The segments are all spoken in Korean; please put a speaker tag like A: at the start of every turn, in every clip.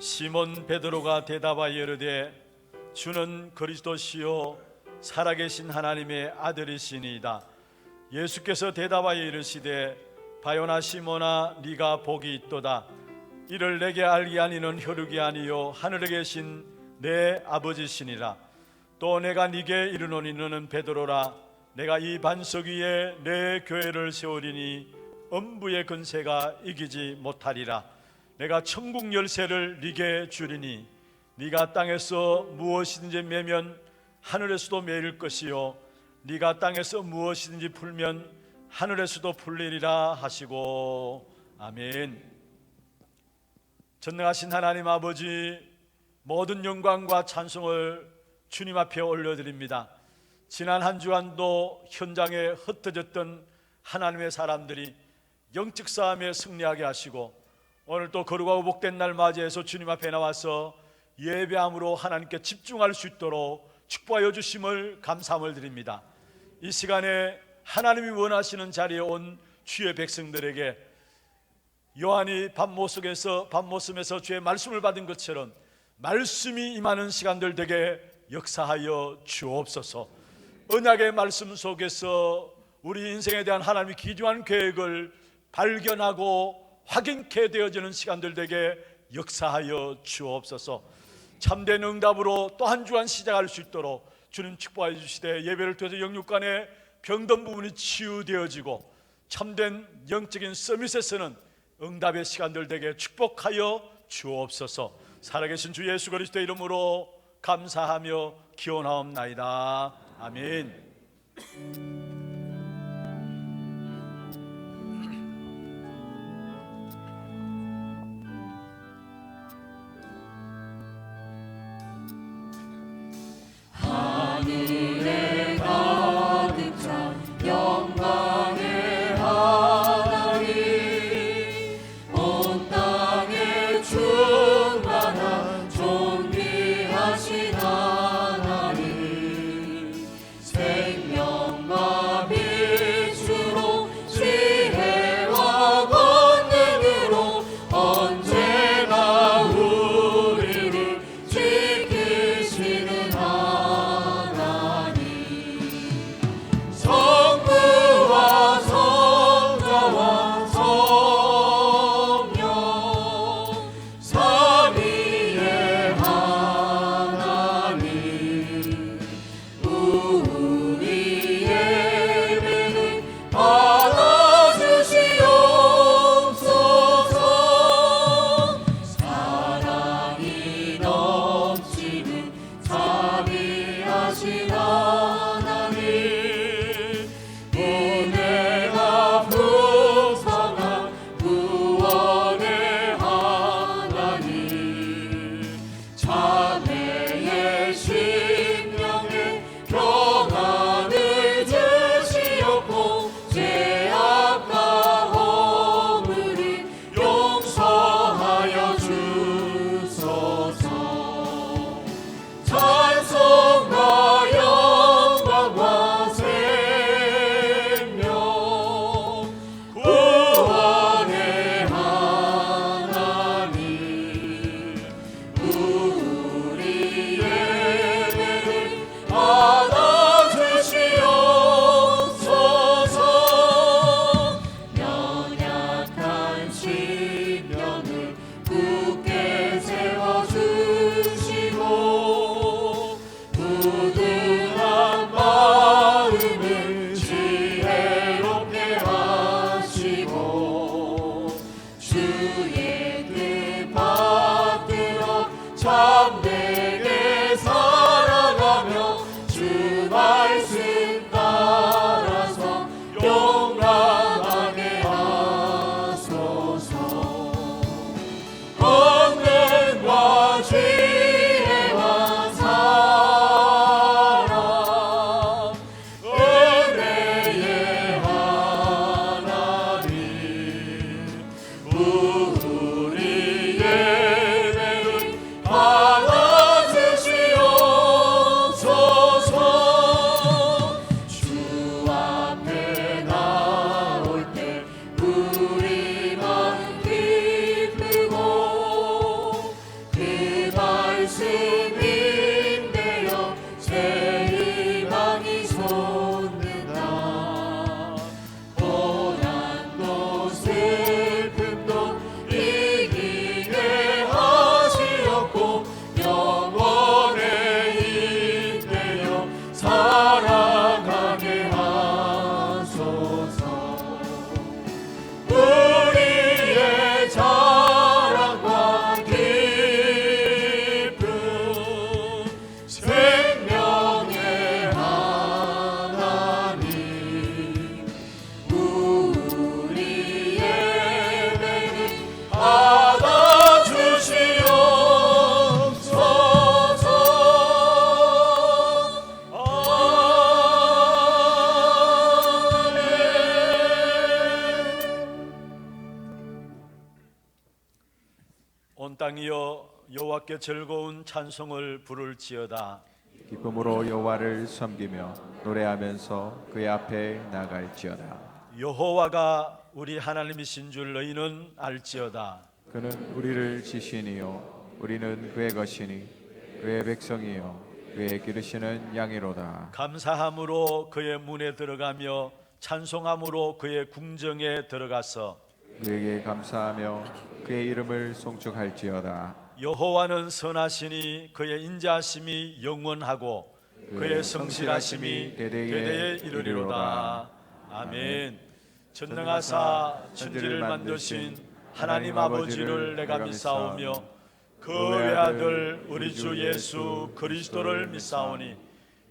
A: 시몬 베드로가 대답하여 이르되 주는 그리스도시요 살아계신 하나님의 아들이시니이다. 예수께서 대답하여 이르시되 바요나 시몬아 네가 복이 있도다. 이를 내게 알게 하니는 혈육이 아니요 하늘에 계신 내 아버지시니라. 또 내가 네게 이르노니 너는 베드로라. 내가 이 반석 위에 내 교회를 세우리니 엄부의 근세가 이기지 못하리라. 내가 천국 열쇠를 네게 주리니 네가 땅에서 무엇이든지 매면 하늘에서도 매일 것이요 네가 땅에서 무엇이든지 풀면 하늘에서도 풀리리라 하시고. 아멘. 전능하신 하나님 아버지, 모든 영광과 찬송을 주님 앞에 올려드립니다. 지난 한 주간도 현장에 흩어졌던 하나님의 사람들이 영적 싸움에 승리하게 하시고 오늘 또 거룩하고 복된 날 맞이해서 주님 앞에 나와서 예배함으로 하나님께 집중할 수 있도록 축복하여 주심을 감사함을 드립니다. 이 시간에 하나님이 원하시는 자리에 온 주의 백성들에게 요한이 밤모섬에서 주의 말씀을 받은 것처럼 말씀이 임하는 시간들 되게 역사하여 주옵소서. 언약의 말씀 속에서 우리 인생에 대한 하나님의 귀중한 계획을 발견하고 확인케 되어지는 시간들 되게 역사하여 주옵소서. 참된 응답으로 또 한 주간 시작할 수 있도록 주님 축복하여 주시되 예배를 통해서 영육간의 병든 부분이 치유되어지고 참된 영적인 서밋에서는 응답의 시간들 되게 축복하여 주옵소서. 살아계신 주 예수 그리스도의 이름으로 감사하며 기원하옵나이다. 아멘.
B: 하늘에 가득 찬 영광의 하나님, 온 땅에 충만한 존귀하신 하나님, 생명과 빛으로 지혜와 권능으로 언제나 우리를 지키시는 성부와 성자와 성령 삼위의 하나님, 우리 예배를 받아주시옵소서. 사랑이 넘치는 자비하신 하나님, 은혜가 풍성한 구원의 하나님, 자매의 심령에 평안을 주시옵고 죄악과 허물을 용서하여 주소서. 찬송과 영광과 생명 구원의 하나님, 우리 예배를 받아주시옵소서. 연약한 심령을 굳게 세워주시고 부드러운 마음을 지혜롭게 하시고 주의 뜻 받들어 참되게 살아가며 주 말씀 따라서 용감하게 하소서. 권능과 지혜와 사랑, 은혜의 하나님, 우리 예배를
A: 온 땅이여 여호와께 즐거운 찬송을 부를지어다.
C: 기쁨으로 여호와를 섬기며 노래하면서 그의 앞에 나갈지어다.
A: 여호와가 우리 하나님이신 줄 너희는 알지어다.
C: 그는 우리를 지시니요 우리는 그의 것이니 그의 백성이요 그의 기르시는 양이로다.
A: 감사함으로 그의 문에 들어가며 찬송함으로 그의 궁정에 들어가서
C: 그에게 감사하며 그의 이름을 송축할지어다.
A: 여호와는 선하시니 그의 인자하심이 영원하고 그의 성실하심이 대대에 이르리로다. 아멘. 전능하사 천지를 만드신 하나님 아버지를 내가 믿사오며 그 외아들 우리 주 예수 그리스도를 믿사오니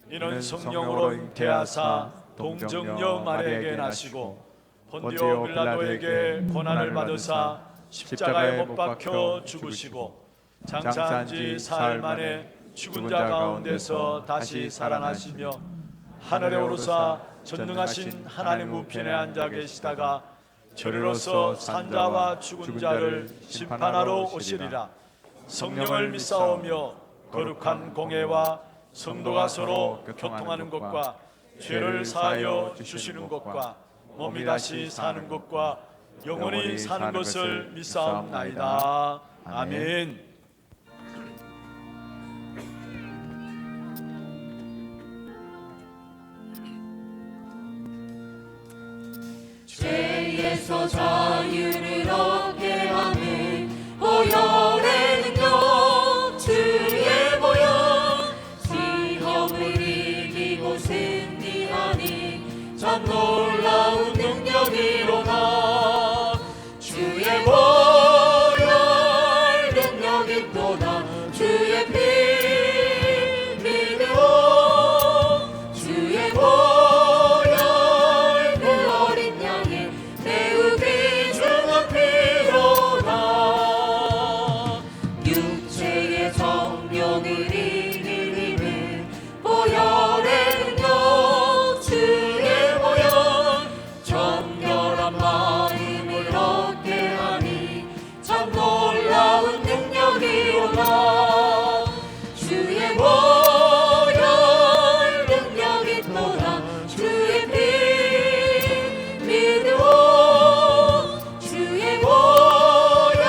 A: 이는 성령으로 잉태하사 동정녀 마리아에게 나시고 본디오 빌라도에게 고난을 받으사 십자가에 못 박혀 죽으시고 장사한 지 사흘 만에 죽은 자 가운데서 다시 살아나시며 하늘에 오르사 전능하신 하나님 우편에 앉아 계시다가 저리로서 산자와 죽은 자를 심판하러 오시리라. 성령을 믿사오며 거룩한 공회와 성도가 서로 교통하는 것과 죄를 사하여 주시는 것과 몸이 다시 사는 것과 영원히 사는 것을 믿사옵나이다. 아멘.
B: 죄에서 자유를 얻게 하는 보혈의 능력 주의 보혈 시험을 이기고 승리하니 참 놀라운 능력이로다. 주의 보혈 능력이 또다. 주의 피 믿으오. 주의 보혈 그 어린 양의 매우 귀중한 피로다. 육체의 정욕을 이길 힘은 보혈의 능력 주의 보혈 정결한 마음을 얻게 하니 참 놀라운 능력이로다. 주의 보혈 능력이 또다. 주의 피 믿으오. 주의 보혈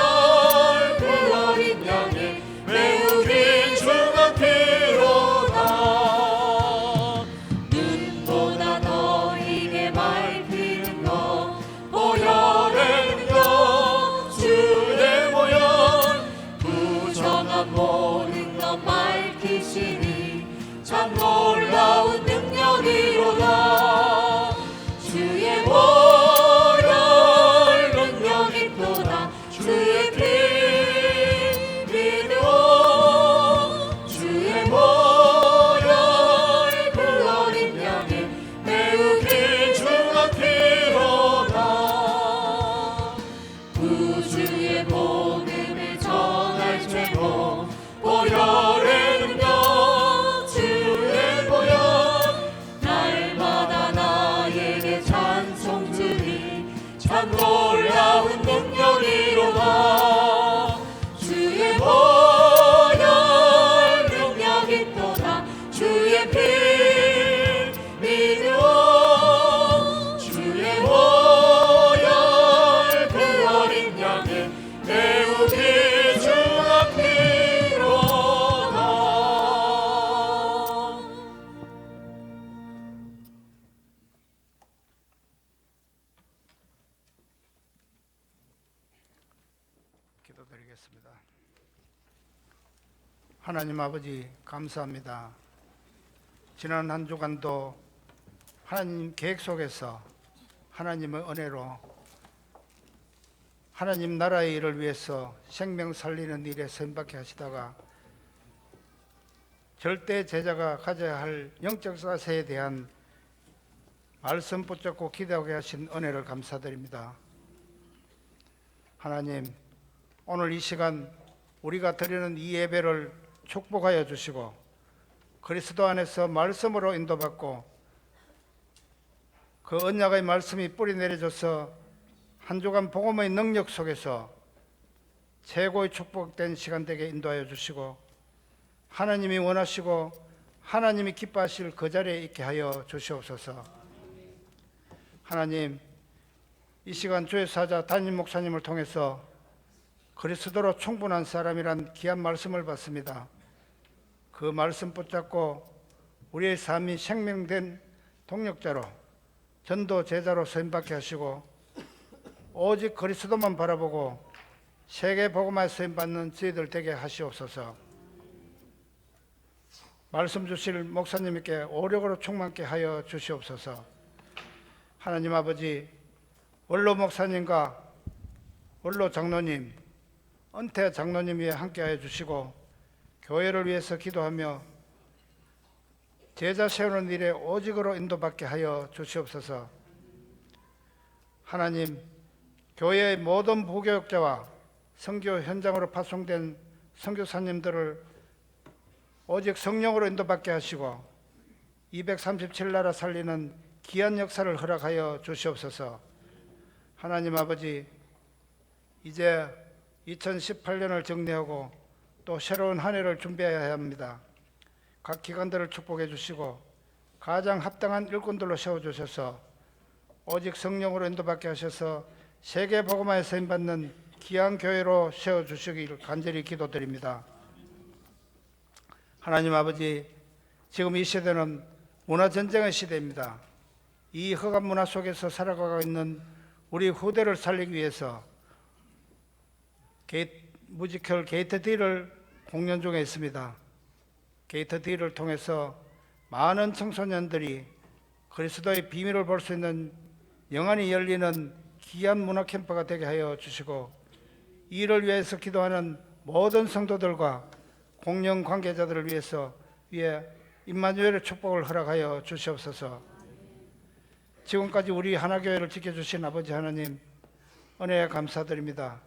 B: 그 어린 양의 매우 귀중한 피로다. 눈보다 너희게 밝히는 것 보혈의 능력 주의 보혈 부정한 모든 것 밝히시니 참 놀라운 능력이로다. 주의 보혈 능력이 또다. 주의 피 믿으오. 주의 보혈 그 어린 양의 매우 귀중한 피로다. 구주의 복음을 전할 최고 보혈의 능력 주의 보혈 날마다 나에게 찬송 주니 참 놀라운 능력이로다. 주의 보혈 능력이 또다. 주의 피 믿으오. 주의 보혈 그 어린 양의 매우 귀중한 피로다.
D: 기도드리겠습니다. 하나님 아버지 감사합니다. 지난 한 주간도 하나님 계획 속에서 하나님의 은혜로 하나님 나라의 일을 위해서 생명 살리는 일에 선박해 하시다가 절대 제자가 가져야 할 영적 자세에 대한 말씀 붙잡고 기도하게 하신 은혜를 감사드립니다. 하나님, 오늘 이 시간 우리가 드리는 이 예배를 축복하여 주시고 그리스도 안에서 말씀으로 인도받고 그 언약의 말씀이 뿌리 내려져서 한 주간 복음의 능력 속에서 최고의 축복된 시간 되게 인도하여 주시고 하나님이 원하시고 하나님이 기뻐하실 그 자리에 있게 하여 주시옵소서. 하나님, 이 시간 주의 사자 담임 목사님을 통해서 그리스도로 충분한 사람이란 귀한 말씀을 받습니다. 그 말씀 붙잡고 우리의 삶이 생명된 동력자로 전도 제자로 쓰임받게 하시고 오직 그리스도만 바라보고 세계 복음화에 쓰임받는 저희들 되게 하시옵소서. 말씀 주실 목사님께 오력으로 충만케 하여 주시옵소서. 하나님 아버지, 원로 목사님과 원로 장로님, 은퇴 장로님 위에 함께하여 주시고 교회를 위해서 기도하며 제자 세우는 일에 오직으로 인도받게 하여 주시옵소서. 하나님, 교회의 모든 부교육자와 선교 현장으로 파송된 선교사님들을 오직 성령으로 인도받게 하시고 237나라 살리는 귀한 역사를 허락하여 주시옵소서. 하나님 아버지, 이제 2018년을 정리하고 또 새로운 한 해를 준비해야 합니다. 각 기관들을 축복해 주시고 가장 합당한 일꾼들로 세워주셔서 오직 성령으로 인도받게 하셔서 세계 복음화에 쓰임받는 귀한 교회로 세워주시길 간절히 기도드립니다. 하나님 아버지, 지금 이 시대는 문화전쟁의 시대입니다. 이 흑암 문화 속에서 살아가고 있는 우리 후대를 살리기 위해서 뮤지컬 게이트 D를 공연 중에 있습니다. 게이트 D를 통해서 많은 청소년들이 그리스도의 비밀을 볼 수 있는 영안이 열리는 귀한 문화 캠프가 되게 하여 주시고 이를 위해서 기도하는 모든 성도들과 공연 관계자들을 위해서 임마누엘의 축복을 허락하여 주시옵소서. 지금까지 우리 하나교회를 지켜주신 아버지 하나님, 은혜에 감사드립니다.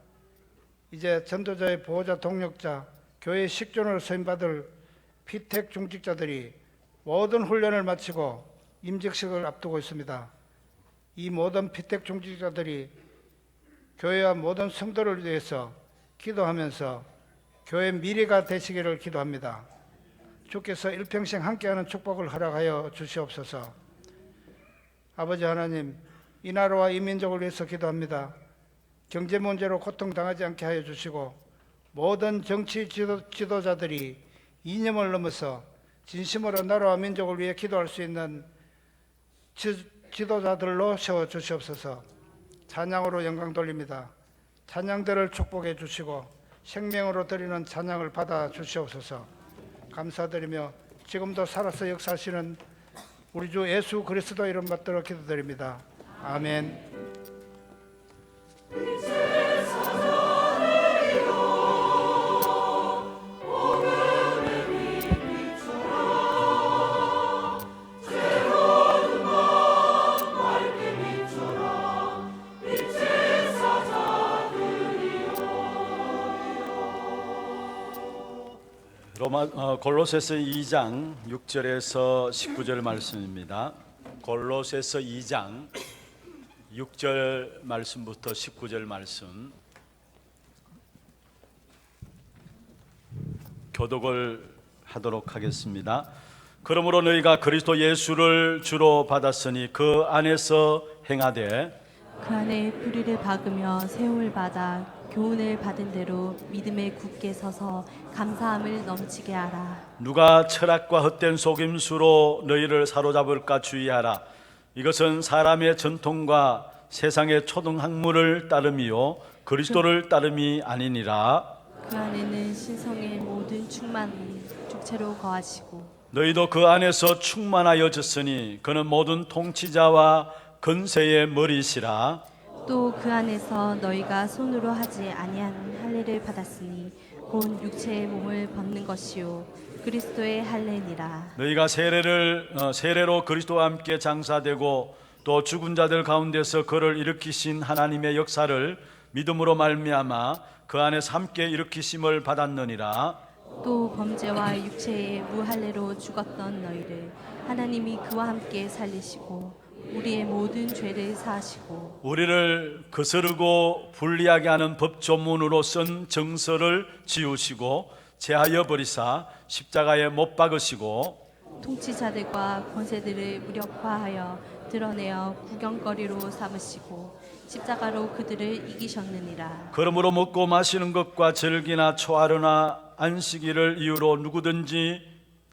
D: 이제 전도자의 보호자 동력자 교회 식전으로 서임받을 피택 중직자들이 모든 훈련을 마치고 임직식을 앞두고 있습니다. 이 모든 피택 중직자들이 교회와 모든 성도를 위해서 기도하면서 교회 미래가 되시기를 기도합니다. 주께서 일평생 함께하는 축복을 허락하여 주시옵소서. 아버지 하나님, 이 나라와 이 민족을 위해서 기도합니다. 경제 문제로 고통당하지 않게 하여 주시고 모든 정치 지도자들이 이념을 넘어서 진심으로 나라와 민족을 위해 기도할 수 있는 지도자들로 세워주시옵소서. 찬양으로 영광 돌립니다. 찬양들을 축복해 주시고 생명으로 드리는 찬양을 받아 주시옵소서. 감사드리며 지금도 살아서 역사하시는 우리 주 예수 그리스도 이름 받들어 기도드립니다. 아멘.
A: 골로새서 2장 6절에서 19절 말씀입니다. 골로새서 2장 6절 말씀부터 19절 말씀 교독을 하도록 하겠습니다. 그러므로 너희가 그리스도 예수를 주로 받았으니 그 안에서 행하되
E: 그 안에 뿌리를 박으며 세움을 받아 교훈을 받은 대로 믿음에 굳게 서서 감사함을 넘치게 하라.
A: 누가 철학과 헛된 속임수로 너희를 사로잡을까 주의하라. 이것은 사람의 전통과 세상의 초등학문을 따름이요 그리스도를 따름이 아니니라.
E: 그 안에는 신성의 모든 충만이 주체로 거하시고
A: 너희도 그 안에서 충만하여졌으니 그는 모든 통치자와 건세의 머리시라.
E: 또 그 안에서 너희가 손으로 하지 아니한 할례를 받았으니 곧 육체의 몸을 벗는 것이요 그리스도의 할례니라.
A: 너희가 세례로 그리스도와 함께 장사되고 또 죽은 자들 가운데서 그를 일으키신 하나님의 역사를 믿음으로 말미암아 그 안에서 함께 일으키심을 받았느니라.
E: 또 범죄와 육체의 무할례로 죽었던 너희를 하나님이 그와 함께 살리시고 우리의 모든 죄를 사하시고
A: 우리를 거스르고 불리하게 하는 법조문으로 쓴 정서를 지우시고 제하여 버리사 십자가에 못 박으시고
E: 통치자들과 권세들을 무력화하여 드러내어 구경거리로 삼으시고 십자가로 그들을 이기셨느니라.
A: 그러므로 먹고 마시는 것과 절기나 초하루나 안식일을 이유로 누구든지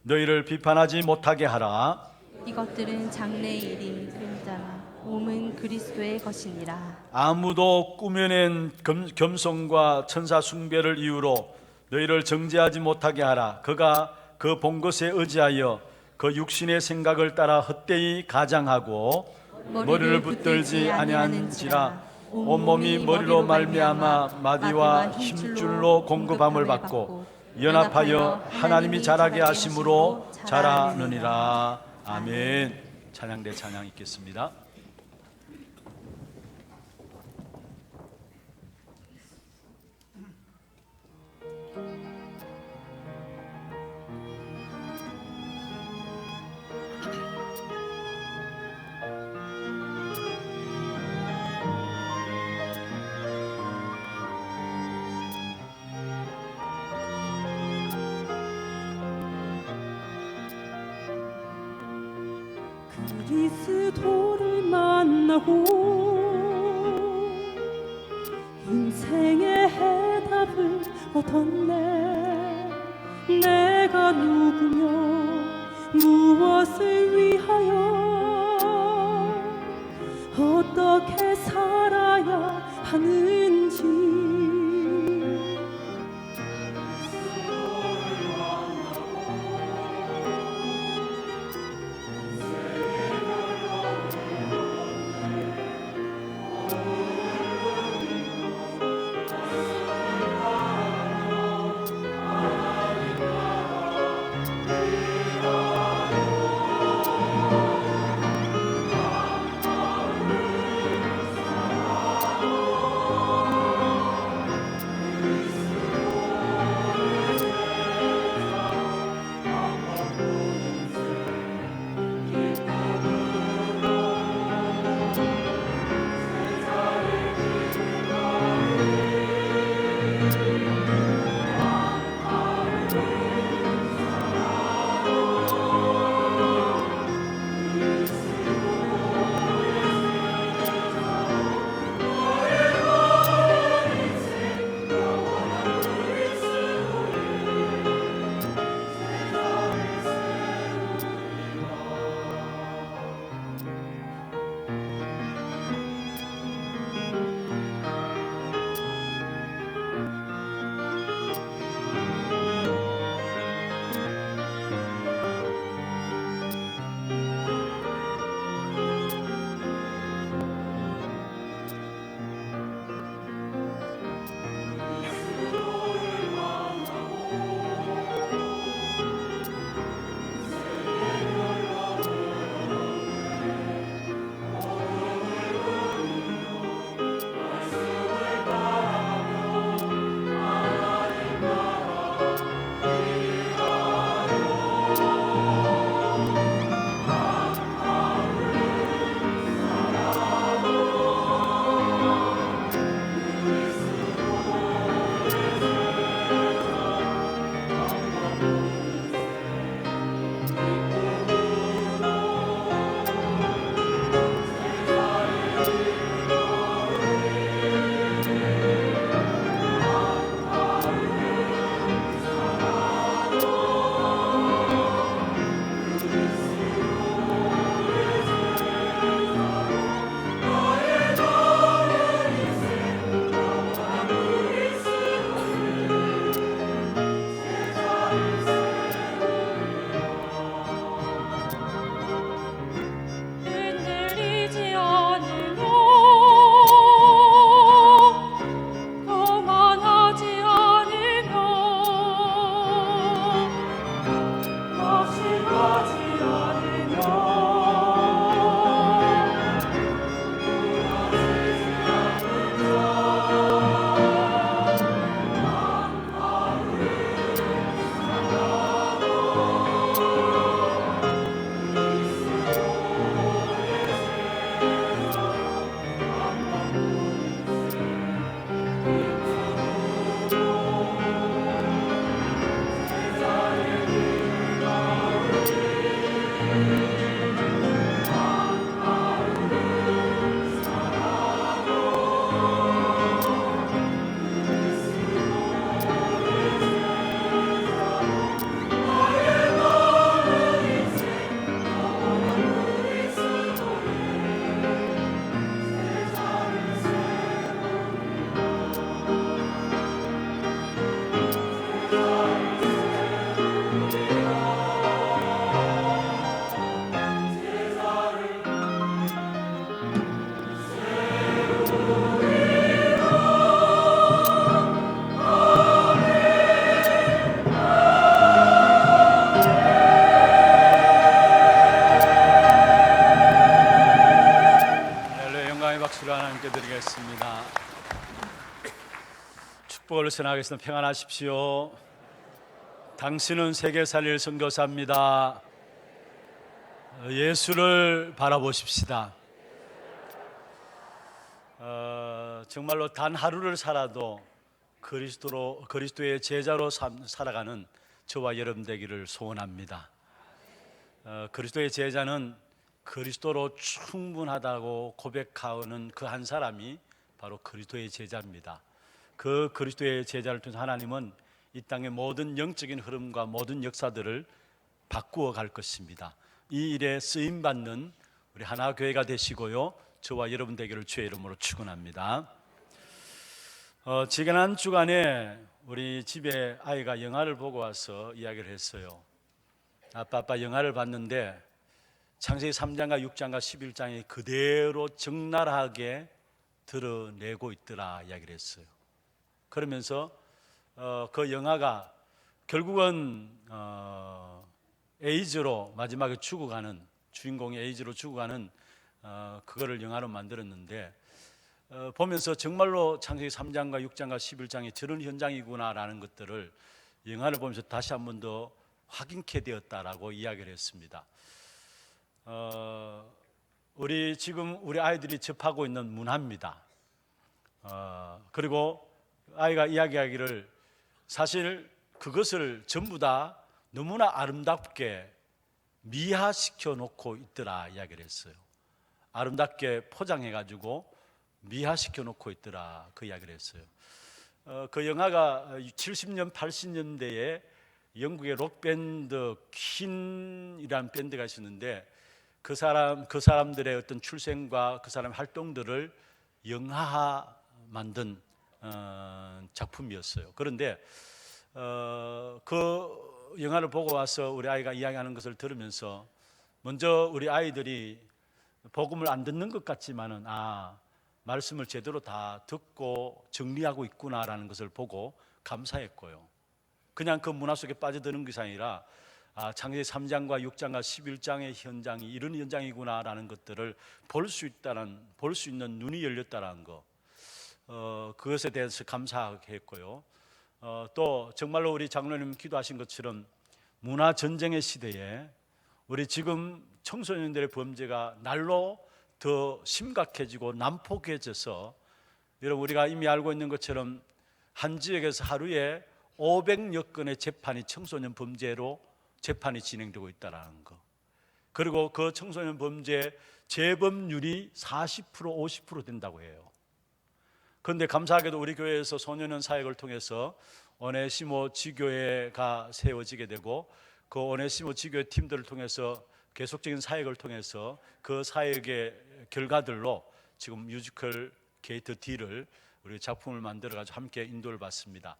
A: 너희를 비판하지 못하게 하라.
E: 이것들은 장래의 일이 그림자나 몸은 그리스도의 것이니라.
A: 아무도 꾸며낸 겸손과 천사 숭배를 이유로 너희를 정죄하지 못하게 하라. 그가 그 본 것에 의지하여 그 육신의 생각을 따라 헛되이 가장하고 머리를 붙들지 아니하는지라. 온몸이 머리로 말미암아 마디와 힘줄로 공급함을 받고 연합하여 하나님이 자라게 하심으로 자라느니라. 아멘. 찬양대 찬양 있겠습니다.
F: 그리스도를 만나고 인생의 해답을 얻었네. 내가 누구며 무엇을 위하여 어떻게 살아야 하는지
A: 선하겠습니다. 평안하십시오. 당신은 세계 살릴 선교사입니다. 예수를 바라보십시다. 정말로 단 하루를 살아도 그리스도의 제자로 살아가는 저와 여러분 되기를 소원합니다. 그리스도의 제자는 그리스도로 충분하다고 고백하는 그 한 사람이 바로 그리스도의 제자입니다. 그 그리스도의 제자를 통해서 하나님은 이 땅의 모든 영적인 흐름과 모든 역사들을 바꾸어 갈 것입니다. 이 일에 쓰임받는 우리 하나교회가 되시고요, 저와 여러분 되기를 주의 이름으로 축원합니다. 지난 주간에 우리 집에 아이가 영화를 보고 와서 이야기를 했어요. 아빠 영화를 봤는데 창세기 3장과 6장과 11장이 그대로 적나라하게 드러내고 있더라 이야기를 했어요. 그러면서 그 영화가 결국은 에이즈로 마지막에 죽어가는, 주인공이 에이즈로 죽어가는 그거를 영화로 만들었는데, 보면서 정말로 창세기 3장과 6장과 11장이 저런 현장이구나라는 것들을 영화를 보면서 다시 한 번 더 확인케 되었다라고 이야기를 했습니다. 지금 우리 아이들이 접하고 있는 문화입니다. 그리고 아이가 이야기하기를 사실 그것을 전부 다 너무나 아름답게 미화시켜 놓고 있더라 이야기를 했어요. 아름답게 포장해 가지고 미화시켜 놓고 있더라 그 이야기를 했어요. 그 영화가 70년 80년대에 영국의 록밴드 퀸이라는 밴드가 있었는데 그 사람들의 어떤 출생과 그 사람의 활동들을 영화화 만든 작품이었어요. 그런데 그 영화를 보고 와서 우리 아이가 이야기하는 것을 들으면서 먼저 우리 아이들이 복음을 안 듣는 것 같지만은 말씀을 제대로 다 듣고 정리하고 있구나라는 것을 보고 감사했고요. 그냥 그 문화 속에 빠져드는 것이 아니라 창세기 3장과 6장과 11장의 현장이 이런 현장이구나라는 것들을 볼 수 있는 눈이 열렸다는 거, 그것에 대해서 감사했고요. 또 정말로 우리 장로님 기도하신 것처럼 문화 전쟁의 시대에 우리 지금 청소년들의 범죄가 날로 더 심각해지고 난폭해져서, 여러분 우리가 이미 알고 있는 것처럼 한 지역에서 하루에 500여 건의 재판이 청소년 범죄로 재판이 진행되고 있다는 거, 그리고 그 청소년 범죄 재범률이 40% 50% 된다고 해요. 그런데 감사하게도 우리 교회에서 소년원 사역을 통해서 오네시모 지교회가 세워지게 되고, 그 오네시모 지교회 팀들을 통해서 계속적인 사역을 통해서 그 사역의 결과들로 지금 뮤지컬 게이트 D를 우리 작품을 만들어 가지고 함께 인도를 받습니다.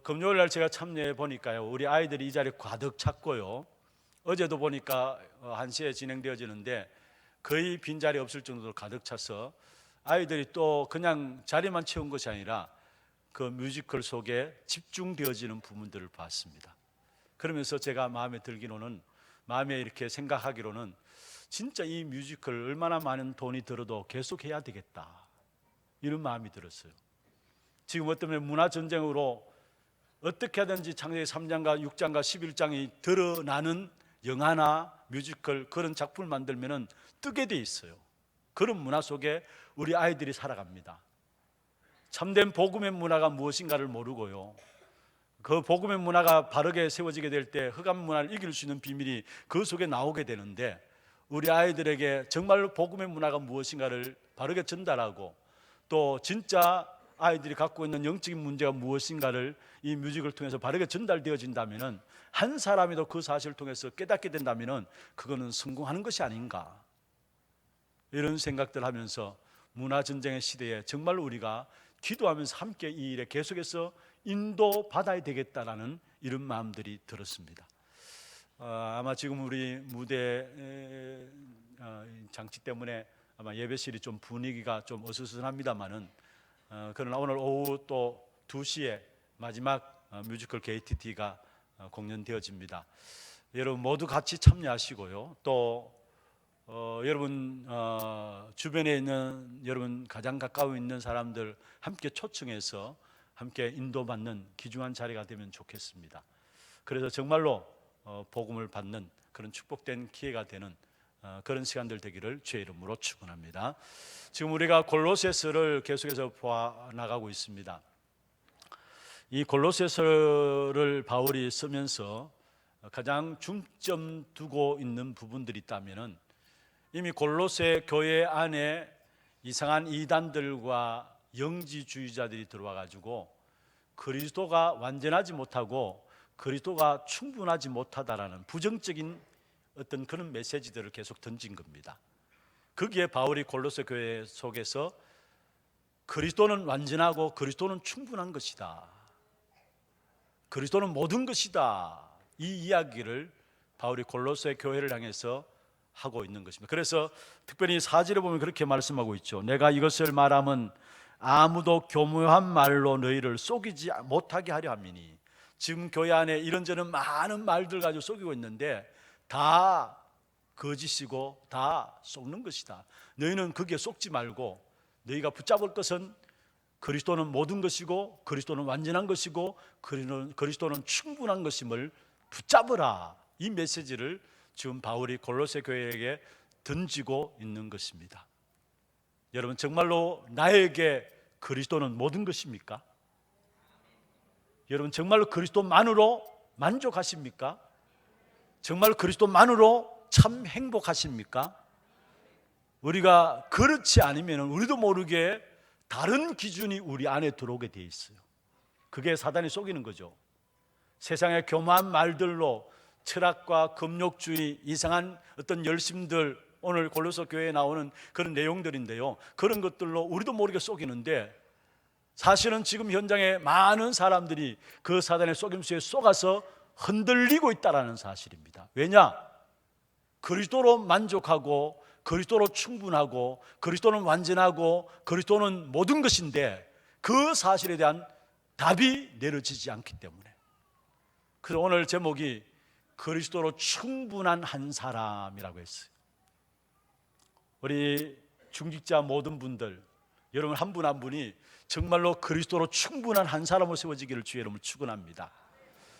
A: 금요일 날 제가 참여해 보니까요, 우리 아이들이 이 자리에 가득 찼고요. 어제도 보니까 1시에 진행되어지는데 거의 빈자리 없을 정도로 가득 차서 아이들이 또 그냥 자리만 채운 것이 아니라 그 뮤지컬 속에 집중되어지는 부분들을 봤습니다. 그러면서 제가 마음에 이렇게 생각하기로는 진짜 이 뮤지컬 얼마나 많은 돈이 들어도 계속해야 되겠다, 이런 마음이 들었어요. 지금 어떤 문화전쟁으로 어떻게 하든지 창세기 3장과 6장과 11장이 드러나는 영화나 뮤지컬, 그런 작품을 만들면 뜨게 돼 있어요. 그런 문화 속에 우리 아이들이 살아갑니다. 참된 복음의 문화가 무엇인가를 모르고요, 그 복음의 문화가 바르게 세워지게 될 때 흑암 문화를 이길 수 있는 비밀이 그 속에 나오게 되는데, 우리 아이들에게 정말로 복음의 문화가 무엇인가를 바르게 전달하고, 또 진짜 아이들이 갖고 있는 영적인 문제가 무엇인가를 이 뮤직을 통해서 바르게 전달되어진다면, 한 사람이도 그 사실을 통해서 깨닫게 된다면 그거는 성공하는 것이 아닌가, 이런 생각들 하면서 문화전쟁의 시대에 정말로 우리가 기도하면서 함께 이 일에 계속해서 인도받아야 되겠다라는 이런 마음들이 들었습니다. 아마 지금 우리 무대 장치 때문에 아마 예배실이 좀 분위기가 좀 어수선합니다만은, 그러나 오늘 오후 또 2시에 마지막 뮤지컬 게이트 D가 공연되어집니다. 여러분 모두 같이 참여하시고요, 또 여러분 주변에 있는 여러분 가장 가까워 있는 사람들 함께 초청해서 함께 인도받는 귀중한 자리가 되면 좋겠습니다. 그래서 정말로 복음을 받는 그런 축복된 기회가 되는 그런 시간들 되기를 주의 이름으로 축원합니다. 지금 우리가 골로새서를 계속해서 보아 나가고 있습니다. 이 골로새서를 바울이 쓰면서 가장 중점 두고 있는 부분들이 있다면은 이미 골로새 교회 안에 이상한 이단들과 영지주의자들이 들어와 가지고 그리스도가 완전하지 못하고 그리스도가 충분하지 못하다라는 부정적인 어떤 그런 메시지들을 계속 던진 겁니다. 거기에 바울이 골로새 교회 속에서 그리스도는 완전하고 그리스도는 충분한 것이다, 그리스도는 모든 것이다, 이 이야기를 바울이 골로새 교회를 향해서 하고 있는 것입니다. 그래서 특별히 4절에 보면 그렇게 말씀하고 있죠. 내가 이것을 말하면 아무도 교묘한 말로 너희를 속이지 못하게 하려 함이니. 지금 교회 안에 이런저런 많은 말들 가지고 속이고 있는데 다 거짓이고 다 속는 것이다. 너희는 거기에 속지 말고 너희가 붙잡을 것은 그리스도는 모든 것이고 그리스도는 완전한 것이고 그리스도는 충분한 것임을 붙잡으라. 이 메시지를 지금 바울이 골로새 교회에게 던지고 있는 것입니다. 여러분, 정말로 나에게 그리스도는 모든 것입니까? 여러분, 정말로 그리스도만으로 만족하십니까? 정말 그리스도만으로 참 행복하십니까? 우리가 그렇지 않으면 우리도 모르게 다른 기준이 우리 안에 들어오게 돼 있어요. 그게 사단이 속이는 거죠. 세상의 교묘한 말들로 철학과 금욕주의, 이상한 어떤 열심들, 오늘 골로새 교회에 나오는 그런 내용들인데요, 그런 것들로 우리도 모르게 속이는데 사실은 지금 현장에 많은 사람들이 그 사단의 속임수에 속아서 흔들리고 있다는 사실입니다. 왜냐? 그리스도로 만족하고 그리스도로 충분하고 그리스도는 완전하고 그리스도는 모든 것인데 그 사실에 대한 답이 내려지지 않기 때문에. 그래서 오늘 제목이 그리스도로 충분한 한 사람이라고 했어요. 우리 중직자 모든 분들, 여러분 한 분 한 분이 정말로 그리스도로 충분한 한 사람으로 세워지기를 주의 이름으로 축원합니다.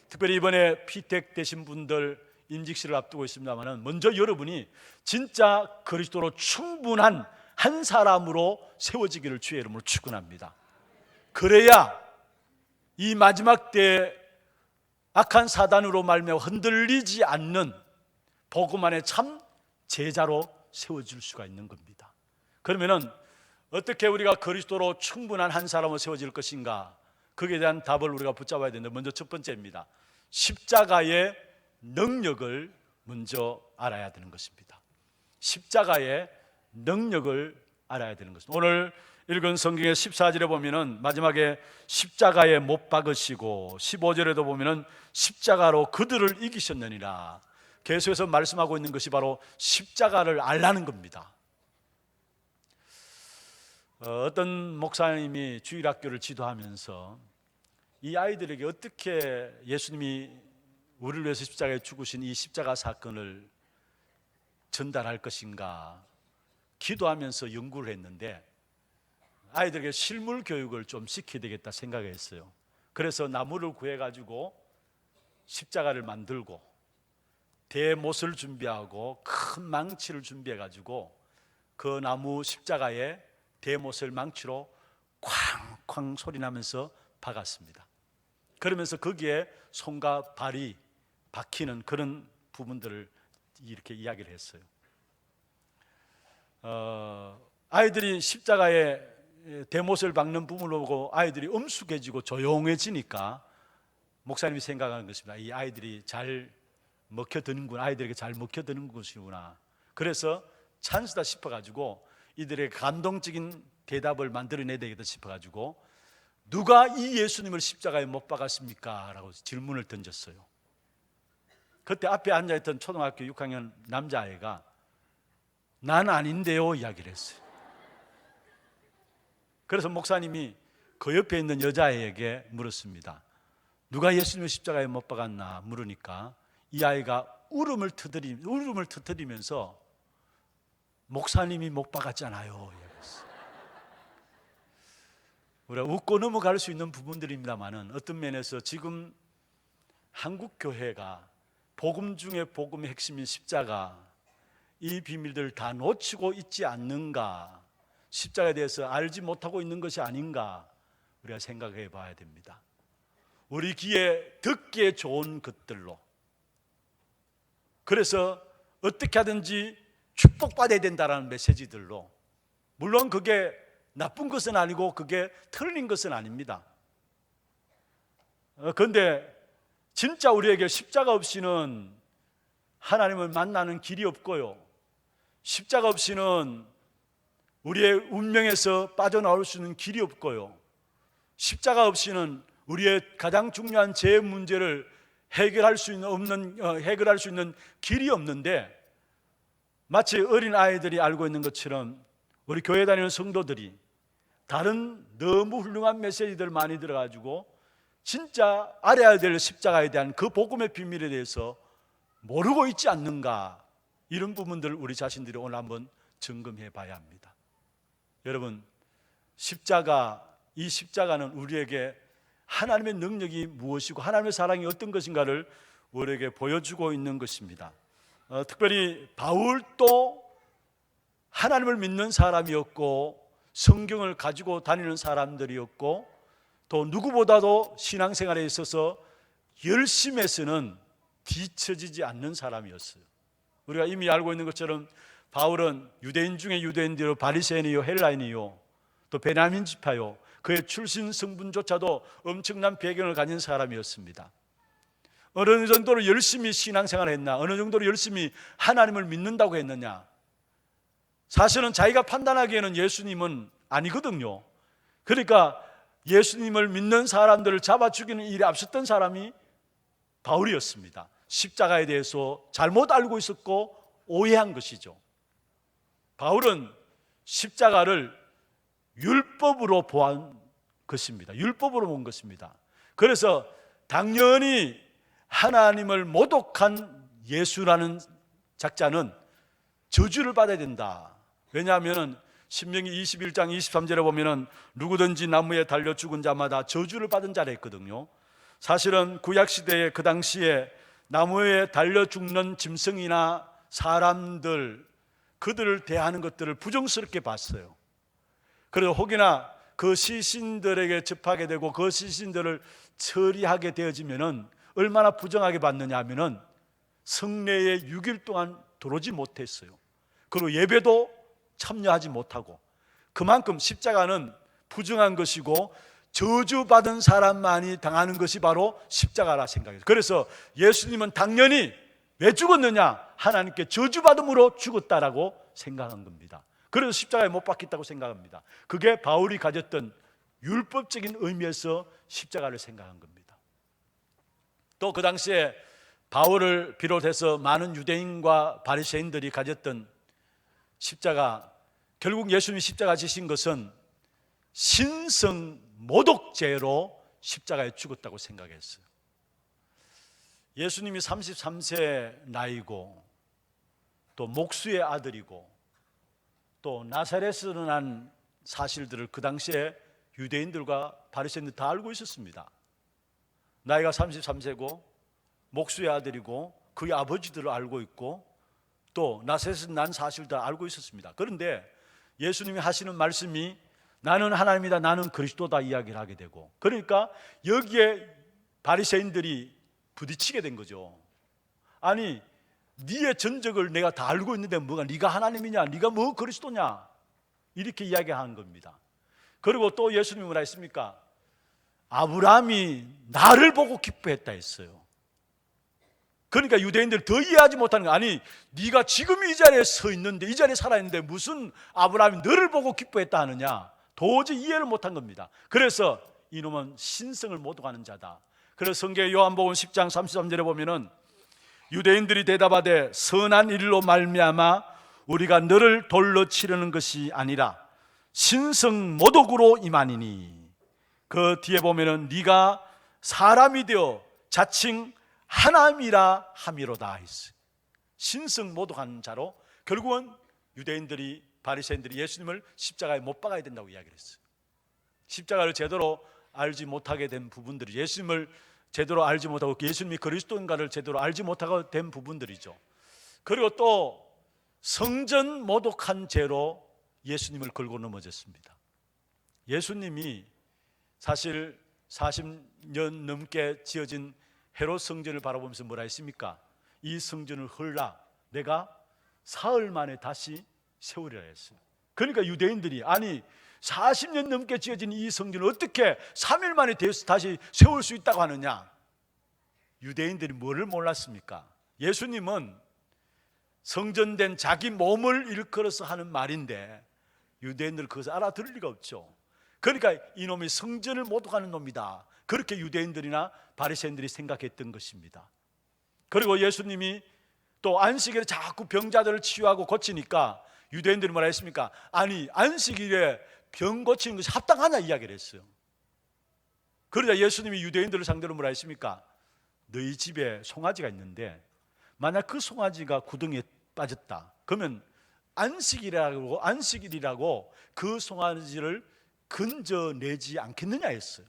A: 특별히 이번에 피택 되신 분들 임직식을 앞두고 있습니다만 먼저 여러분이 진짜 그리스도로 충분한 한 사람으로 세워지기를 주의 이름으로 축원합니다. 그래야 이 마지막 때 악한 사단으로 말미암아 흔들리지 않는 복음 안에 참 제자로 세워질 수가 있는 겁니다. 그러면은 어떻게 우리가 그리스도로 충분한 한 사람으로 세워질 것인가? 거기에 대한 답을 우리가 붙잡아야 되는데 먼저 첫 번째입니다. 십자가의 능력을 먼저 알아야 되는 것입니다. 십자가의 능력을 알아야 되는 것입니다. 오늘 읽은 성경의 14절에 보면은 마지막에 십자가에 못 박으시고 15절에도 보면은 십자가로 그들을 이기셨느니라. 계속해서 말씀하고 있는 것이 바로 십자가를 알라는 겁니다. 어떤 목사님이 주일학교를 지도하면서 이 아이들에게 어떻게 예수님이 우리를 위해서 십자가에 죽으신 이 십자가 사건을 전달할 것인가 기도하면서 연구를 했는데 아이들에게 실물 교육을 좀 시켜야 되겠다 생각했어요. 그래서 나무를 구해가지고 십자가를 만들고 대못을 준비하고 큰 망치를 준비해가지고 그 나무 십자가에 대못을 망치로 쾅쾅 소리 나면서 박았습니다. 그러면서 거기에 손과 발이 박히는 그런 부분들을 이렇게 이야기를 했어요. 아이들이 십자가에 대못을 박는 부분을 보고 아이들이 엄숙해지고 조용해지니까 목사님이 생각하는 것입니다. 이 아이들이 잘 먹혀드는구나, 아이들에게 잘 먹혀드는 것이구나. 그래서 찬스다 싶어가지고 이들의 감동적인 대답을 만들어내야 되겠다 싶어가지고 누가 이 예수님을 십자가에 못 박았습니까? 라고 질문을 던졌어요. 그때 앞에 앉아있던 초등학교 6학년 남자아이가 난 아닌데요 이야기를 했어요. 그래서 목사님이 그 옆에 있는 여자아이에게 물었습니다. 누가 예수님을 십자가에 못 박았나 물으니까 이 아이가 울음을 터뜨리면서 목사님이 못 박았잖아요 이야기했어요. 우리가 웃고 넘어갈 수 있는 부분들입니다만은 어떤 면에서 지금 한국 교회가 복음 중에 복음의 핵심인 십자가, 이 비밀들을 다 놓치고 있지 않는가, 십자가에 대해서 알지 못하고 있는 것이 아닌가 우리가 생각해 봐야 됩니다. 우리 귀에 듣기에 좋은 것들로, 그래서 어떻게 하든지 축복받아야 된다는 메시지들로, 물론 그게 나쁜 것은 아니고 그게 틀린 것은 아닙니다. 그런데 진짜 우리에게 십자가 없이는 하나님을 만나는 길이 없고요, 십자가 없이는 우리의 운명에서 빠져나올 수 있는 길이 없고요, 십자가 없이는 우리의 가장 중요한 죄 문제를 해결할 수 있는 길이 없는데, 마치 어린 아이들이 알고 있는 것처럼 우리 교회 다니는 성도들이 다른 너무 훌륭한 메시지들 많이 들어가지고 진짜 알아야 될 십자가에 대한 그 복음의 비밀에 대해서 모르고 있지 않는가, 이런 부분들을 우리 자신들이 오늘 한번 점검해 봐야 합니다. 여러분, 이 십자가는 우리에게 하나님의 능력이 무엇이고 하나님의 사랑이 어떤 것인가를 우리에게 보여주고 있는 것입니다. 특별히 바울도 하나님을 믿는 사람이었고 성경을 가지고 다니는 사람들이었고, 또 누구보다도 신앙생활에 있어서 열심에서는 뒤처지지 않는 사람이었어요. 우리가 이미 알고 있는 것처럼 바울은 유대인 중에 유대인이요, 바리새인이요, 헬라인이요, 또 베냐민 지파요, 그의 출신 성분조차도 엄청난 배경을 가진 사람이었습니다. 어느 정도로 열심히 신앙생활을 했나, 어느 정도로 열심히 하나님을 믿는다고 했느냐, 사실은 자기가 판단하기에는 예수님은 아니거든요. 그러니까 예수님을 믿는 사람들을 잡아 죽이는 일에 앞섰던 사람이 바울이었습니다. 십자가에 대해서 잘못 알고 있었고 오해한 것이죠. 바울은 십자가를 율법으로 보한 것입니다. 율법으로 본 것입니다. 그래서 당연히 하나님을 모독한 예수라는 작자는 저주를 받아야 된다. 왜냐하면 신명기 21장 23절에 보면은 누구든지 나무에 달려 죽은 자마다 저주를 받은 자라 했거든요. 사실은 구약시대에 그 당시에 나무에 달려 죽는 짐승이나 사람들, 그들을 대하는 것들을 부정스럽게 봤어요. 그래서 혹여나 그 시신들에게 접하게 되고 그 시신들을 처리하게 되어지면은 얼마나 부정하게 받느냐 하면은 성례에 6일 동안 들어오지 못했어요. 그리고 예배도 참여하지 못하고, 그만큼 십자가는 부정한 것이고 저주받은 사람만이 당하는 것이 바로 십자가라 생각해요. 그래서 예수님은 당연히 왜 죽었느냐, 하나님께 저주받음으로 죽었다라고 생각한 겁니다. 그래서 십자가에 못 박혔다고 생각합니다. 그게 바울이 가졌던 율법적인 의미에서 십자가를 생각한 겁니다. 또 그 당시에 바울을 비롯해서 많은 유대인과 바리새인들이 가졌던 십자가, 결국 예수님이 십자가 지신 것은 신성 모독죄로 십자가에 죽었다고 생각했어요. 예수님이 33세 나이고 또 목수의 아들이고 또 나사렛으로 난 사실들을 그 당시에 유대인들과 바리새인들 다 알고 있었습니다. 나이가 33세고 목수의 아들이고 그의 아버지들을 알고 있고 또 나사렛에서 난 사실도 알고 있었습니다. 그런데 예수님이 하시는 말씀이 나는 하나님이다, 나는 그리스도다 이야기를 하게 되고, 그러니까 여기에 바리새인들이 부딪히게 된 거죠. 아니, 네의 전적을 내가 다 알고 있는데 뭐가 네가 하나님이냐, 네가 뭐 그리스도냐, 이렇게 이야기하는 겁니다. 그리고 또 예수님이 뭐라 했습니까? 아브라함이 나를 보고 기뻐했다 했어요. 그러니까 유대인들 더 이해하지 못하는 거, 아니 네가 지금 이 자리에 서 있는데, 이 자리에 살아있는데 무슨 아브라함이 너를 보고 기뻐했다 하느냐, 도저히 이해를 못한 겁니다. 그래서 이놈은 신성을 모독하는 자다. 그래서 성경 요한복음 10장 33절에 보면은 유대인들이 대답하되 선한 일로 말미암아 우리가 너를 돌로 치려는 것이 아니라 신성 모독으로 임하니니, 그 뒤에 보면은 네가 사람이 되어 자칭 하나님이라 함이로다 했어요. 신성 모독하는 자로 결국은 유대인들이 바리새인들이 예수님을 십자가에 못 박아야 된다고 이야기를 했어요. 십자가를 제대로 알지 못하게 된 부분들이, 예수님을 제대로 알지 못하고 예수님이 그리스도인가를 제대로 알지 못하게 된 부분들이죠. 그리고 또 성전 모독한 죄로 예수님을 걸고 넘어졌습니다. 예수님이 사실 40년 넘게 지어진 헤롯 성전을 바라보면서 뭐라 했습니까? 이 성전을 헐라, 내가 사흘 만에 다시 세우리라 했어요. 그러니까 유대인들이 아니 40년 넘게 지어진 이 성전을 어떻게 3일 만에 다시 세울 수 있다고 하느냐? 유대인들이 뭐를 몰랐습니까? 예수님은 성전된 자기 몸을 일컬어서 하는 말인데 유대인들 그것을 알아들을 리가 없죠. 그러니까 이놈이 성전을 모독하는 놈이다, 그렇게 유대인들이나 바리새인들이 생각했던 것입니다. 그리고 예수님이 또 안식일에 자꾸 병자들을 치유하고 고치니까 유대인들이 뭐라 했습니까? 아니 안식일에 병 고치는 것이 합당하냐 이야기를 했어요. 그러자 예수님이 유대인들을 상대로 뭐라 했습니까? 너희 집에 송아지가 있는데 만약 그 송아지가 구덩이에 빠졌다 그러면 안식일이라고 그 송아지를 건져내지 않겠느냐 했어요.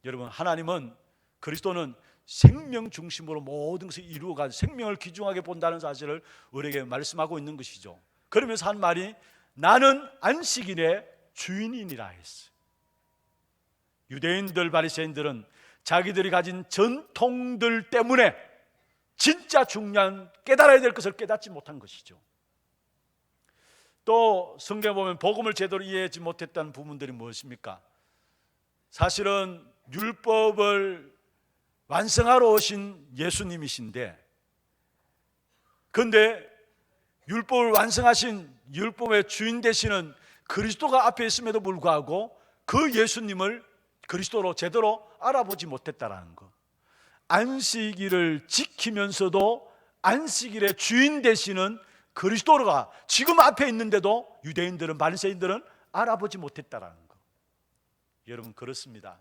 A: 여러분, 하나님은, 그리스도는 생명 중심으로 모든 것을 이루어가지고 생명을 귀중하게 본다는 사실을 우리에게 말씀하고 있는 것이죠. 그러면서 한 말이 나는 안식일의 주인이니라 했어요. 유대인들, 바리새인들은 자기들이 가진 전통들 때문에 진짜 중요한 깨달아야 될 것을 깨닫지 못한 것이죠. 또 성경에 보면 복음을 제대로 이해하지 못했다는 부분들이 무엇입니까? 사실은 율법을 완성하러 오신 예수님이신데, 그런데 율법을 완성하신 율법의 주인 되시는 그리스도가 앞에 있음에도 불구하고 그 예수님을 그리스도로 제대로 알아보지 못했다라는 것. 안식일을 지키면서도 안식일의 주인 되시는 그리스도가 지금 앞에 있는데도 유대인들은, 바리새인들은 알아보지 못했다라는 것. 여러분, 그렇습니다.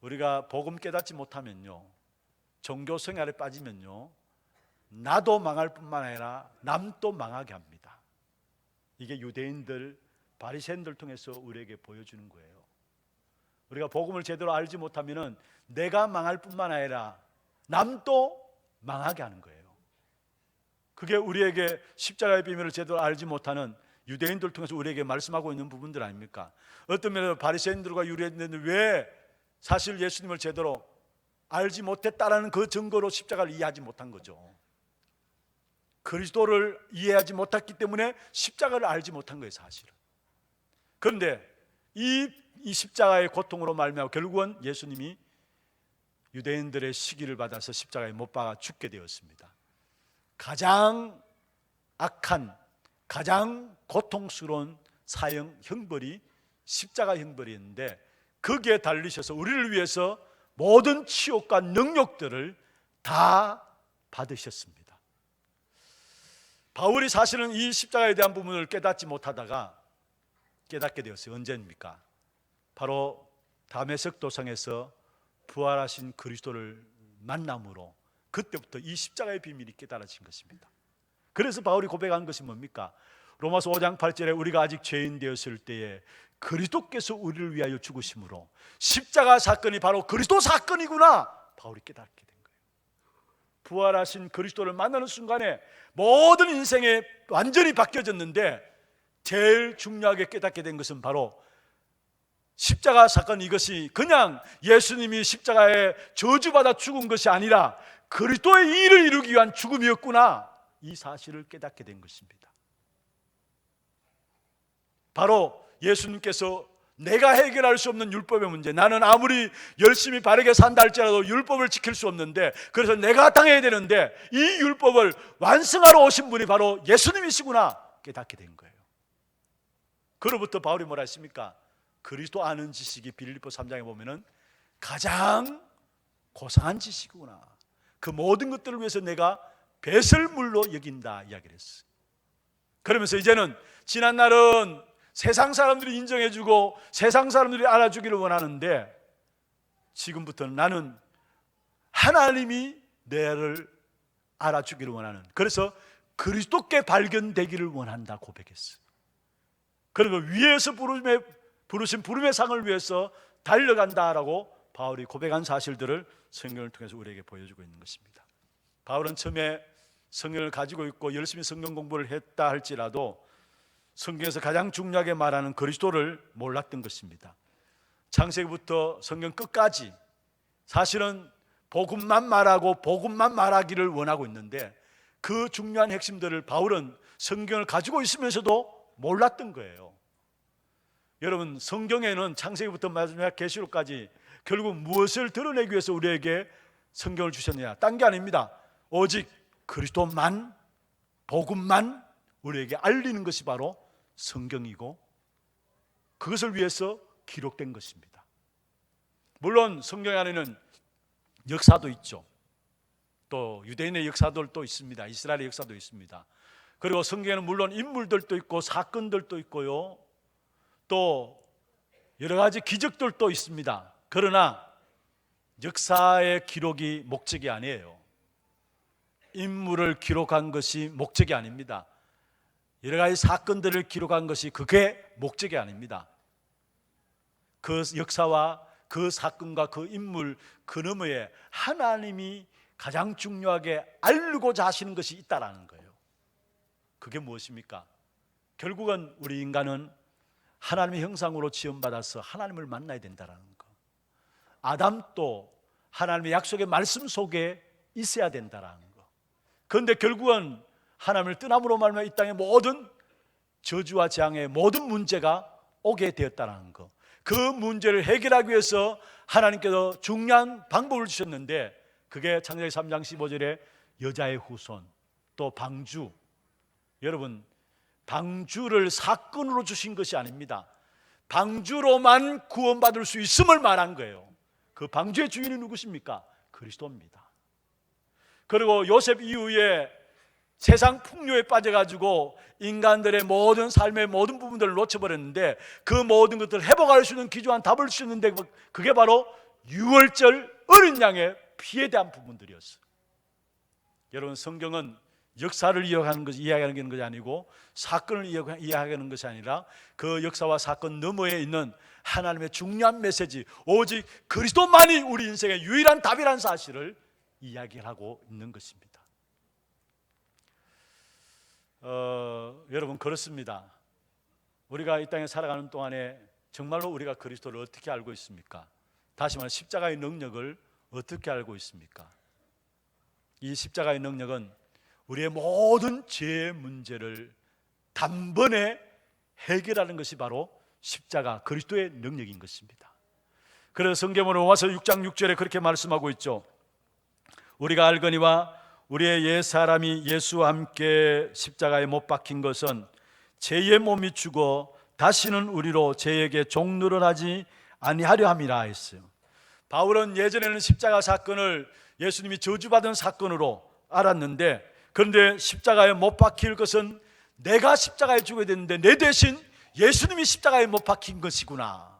A: 우리가 복음 깨닫지 못하면요, 종교 생활에 빠지면요, 나도 망할 뿐만 아니라 남도 망하게 합니다. 이게 유대인들, 바리새인들 통해서 우리에게 보여주는 거예요. 우리가 복음을 제대로 알지 못하면은 내가 망할 뿐만 아니라 남도 망하게 하는 거예요. 그게 우리에게 십자가의 비밀을 제대로 알지 못하는 유대인들 통해서 우리에게 말씀하고 있는 부분들 아닙니까? 어떤 면에서 바리새인들과 유대인들은 왜 사실 예수님을 제대로 알지 못했다라는 그 증거로 십자가를 이해하지 못한 거죠. 그리스도를 이해하지 못했기 때문에 십자가를 알지 못한 거예요, 사실은. 그런데 이 십자가의 고통으로 말미암아 결국은 예수님이 유대인들의 시기를 받아서 십자가에 못 박아 죽게 되었습니다. 가장 악한, 가장 고통스러운 사형 형벌이 십자가 형벌이었는데 거기에 달리셔서 우리를 위해서 모든 치욕과 능욕들을 다 받으셨습니다. 바울이 사실은 이 십자가에 대한 부분을 깨닫지 못하다가 깨닫게 되었어요. 언제입니까? 바로 다메섹 도상에서 부활하신 그리스도를 만남으로 그때부터 이 십자가의 비밀이 깨달아진 것입니다. 그래서 바울이 고백한 것이 뭡니까? 로마서 5장 8절에 우리가 아직 죄인 되었을 때에 그리스도께서 우리를 위하여 죽으심으로 십자가 사건이 바로 그리스도 사건이구나, 바울이 깨닫게 된 거예요. 부활하신 그리스도를 만나는 순간에 모든 인생이 완전히 바뀌어졌는데 제일 중요하게 깨닫게 된 것은 바로 십자가 사건, 이것이 그냥 예수님이 십자가에 저주받아 죽은 것이 아니라 그리스도의 일을 이루기 위한 죽음이었구나, 이 사실을 깨닫게 된 것입니다. 바로 예수님께서 내가 해결할 수 없는 율법의 문제, 나는 아무리 열심히 바르게 산다 할지라도 율법을 지킬 수 없는데, 그래서 내가 당해야 되는데 이 율법을 완성하러 오신 분이 바로 예수님이시구나 깨닫게 된 거예요. 그로부터 바울이 뭐라 했습니까? 그리스도 아는 지식이 빌립보 3장에 보면은 가장 고상한 지식이구나, 그 모든 것들을 위해서 내가 배설물로 여긴다 이야기를 했어요. 그러면서 이제는 지난 날은 세상 사람들이 인정해주고 세상 사람들이 알아주기를 원하는데 지금부터는 나는 하나님이 내를 알아주기를 원하는, 그래서 그리스도께 발견되기를 원한다 고백했어요. 그리고 위에서 부름에 부르신 부름의 상을 위해서 달려간다라고 바울이 고백한 사실들을 성경을 통해서 우리에게 보여주고 있는 것입니다. 바울은 처음에 성경을 가지고 있고 열심히 성경 공부를 했다 할지라도 성경에서 가장 중요하게 말하는 그리스도를 몰랐던 것입니다. 창세기부터 성경 끝까지 사실은 복음만 말하고 복음만 말하기를 원하고 있는데 그 중요한 핵심들을 바울은 성경을 가지고 있으면서도 몰랐던 거예요. 여러분, 성경에는 창세기부터 마지막 계시록까지 결국 무엇을 드러내기 위해서 우리에게 성경을 주셨느냐? 딴 게 아닙니다. 오직 그리스도만, 복음만 우리에게 알리는 것이 바로 성경이고 그것을 위해서 기록된 것입니다. 물론 성경 안에는 역사도 있죠. 또 유대인의 역사들도 있습니다. 이스라엘의 역사도 있습니다. 그리고 성경에는 물론 인물들도 있고 사건들도 있고요, 또 여러 가지 기적들도 있습니다. 그러나 역사의 기록이 목적이 아니에요. 인물을 기록한 것이 목적이 아닙니다. 여러 가지 사건들을 기록한 것이 그게 목적이 아닙니다. 그 역사와 그 사건과 그 인물 그 너머에 하나님이 가장 중요하게 알고자 하시는 것이 있다라는 거예요. 그게 무엇입니까? 결국은 우리 인간은 하나님의 형상으로 지음받아서 하나님을 만나야 된다라는 거. 아담도 하나님의 약속의 말씀 속에 있어야 된다라는 거. 그런데 결국은 하나님을 떠남으로 말미암아 이 땅의 모든 저주와 재앙의 모든 문제가 오게 되었다는 거. 그 문제를 해결하기 위해서 하나님께서 중요한 방법을 주셨는데 그게 창세기 3장 15절에 여자의 후손, 또 방주. 여러분, 방주를 사건으로 주신 것이 아닙니다. 방주로만 구원받을 수 있음을 말한 거예요. 그 방주의 주인이 누구십니까? 그리스도입니다. 그리고 요셉 이후에 세상 풍요에 빠져가지고 인간들의 모든 삶의 모든 부분들을 놓쳐버렸는데 그 모든 것들을 회복할 수 있는 기초한 답을 주셨는데 그게 바로 유월절 어린 양의 피에 대한 부분들이었어요. 여러분, 성경은 역사를 이야기하는 것이 아니고 사건을 이야기하는 것이 아니라 그 역사와 사건 너머에 있는 하나님의 중요한 메시지, 오직 그리스도만이 우리 인생의 유일한 답이라는 사실을 이야기하고 있는 것입니다. 여러분, 그렇습니다. 우리가 이 땅에 살아가는 동안에 정말로 우리가 그리스도를 어떻게 알고 있습니까? 다시 말해 십자가의 능력을 어떻게 알고 있습니까? 이 십자가의 능력은 우리의 모든 죄의 문제를 단번에 해결하는 것이 바로 십자가 그리스도의 능력인 것입니다. 그래서 성경으로 와서 6장 6절에 그렇게 말씀하고 있죠. 우리가 알거니와 우리의 옛사람이 예수와 함께 십자가에 못 박힌 것은 죄의 몸이 죽어 다시는 우리로 죄에게 종노릇 하지 아니하려 함이라 했어요. 바울은 예전에는 십자가 사건을 예수님이 저주받은 사건으로 알았는데, 그런데 십자가에 못 박힐 것은 내가 십자가에 죽어야 되는데 내 대신 예수님이 십자가에 못 박힌 것이구나,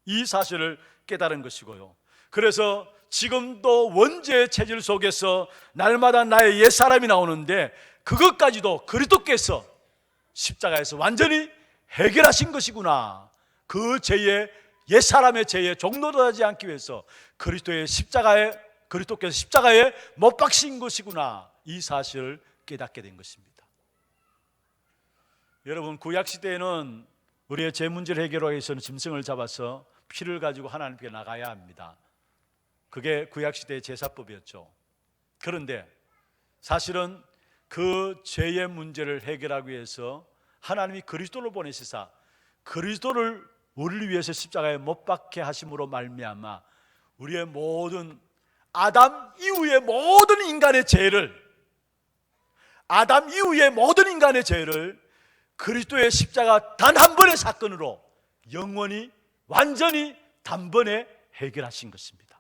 A: 이 사실을 깨달은 것이고요. 그래서 지금도 원죄의 체질 속에서 날마다 나의 옛사람이 나오는데 그것까지도 그리스도께서 십자가에서 완전히 해결하신 것이구나, 그 죄의 옛사람의 죄에 종노릇하지 않기 위해서 그리스도께서 십자가에 못 박힌 것이구나, 이 사실을 깨닫게 된 것입니다. 여러분, 구약시대에는 우리의 죄 문제를 해결하기 위해서는 짐승을 잡아서 피를 가지고 하나님께 나가야 합니다. 그게 구약시대의 제사법이었죠. 그런데 사실은 그 죄의 문제를 해결하기 위해서 하나님이 그리스도를 보내시사 그리스도를 우리를 위해서 십자가에 못 박게 하심으로 말미암아 우리의 모든 아담 이후의 모든 인간의 죄를 그리스도의 십자가 단 한 번의 사건으로 영원히 완전히 단번에 해결하신 것입니다.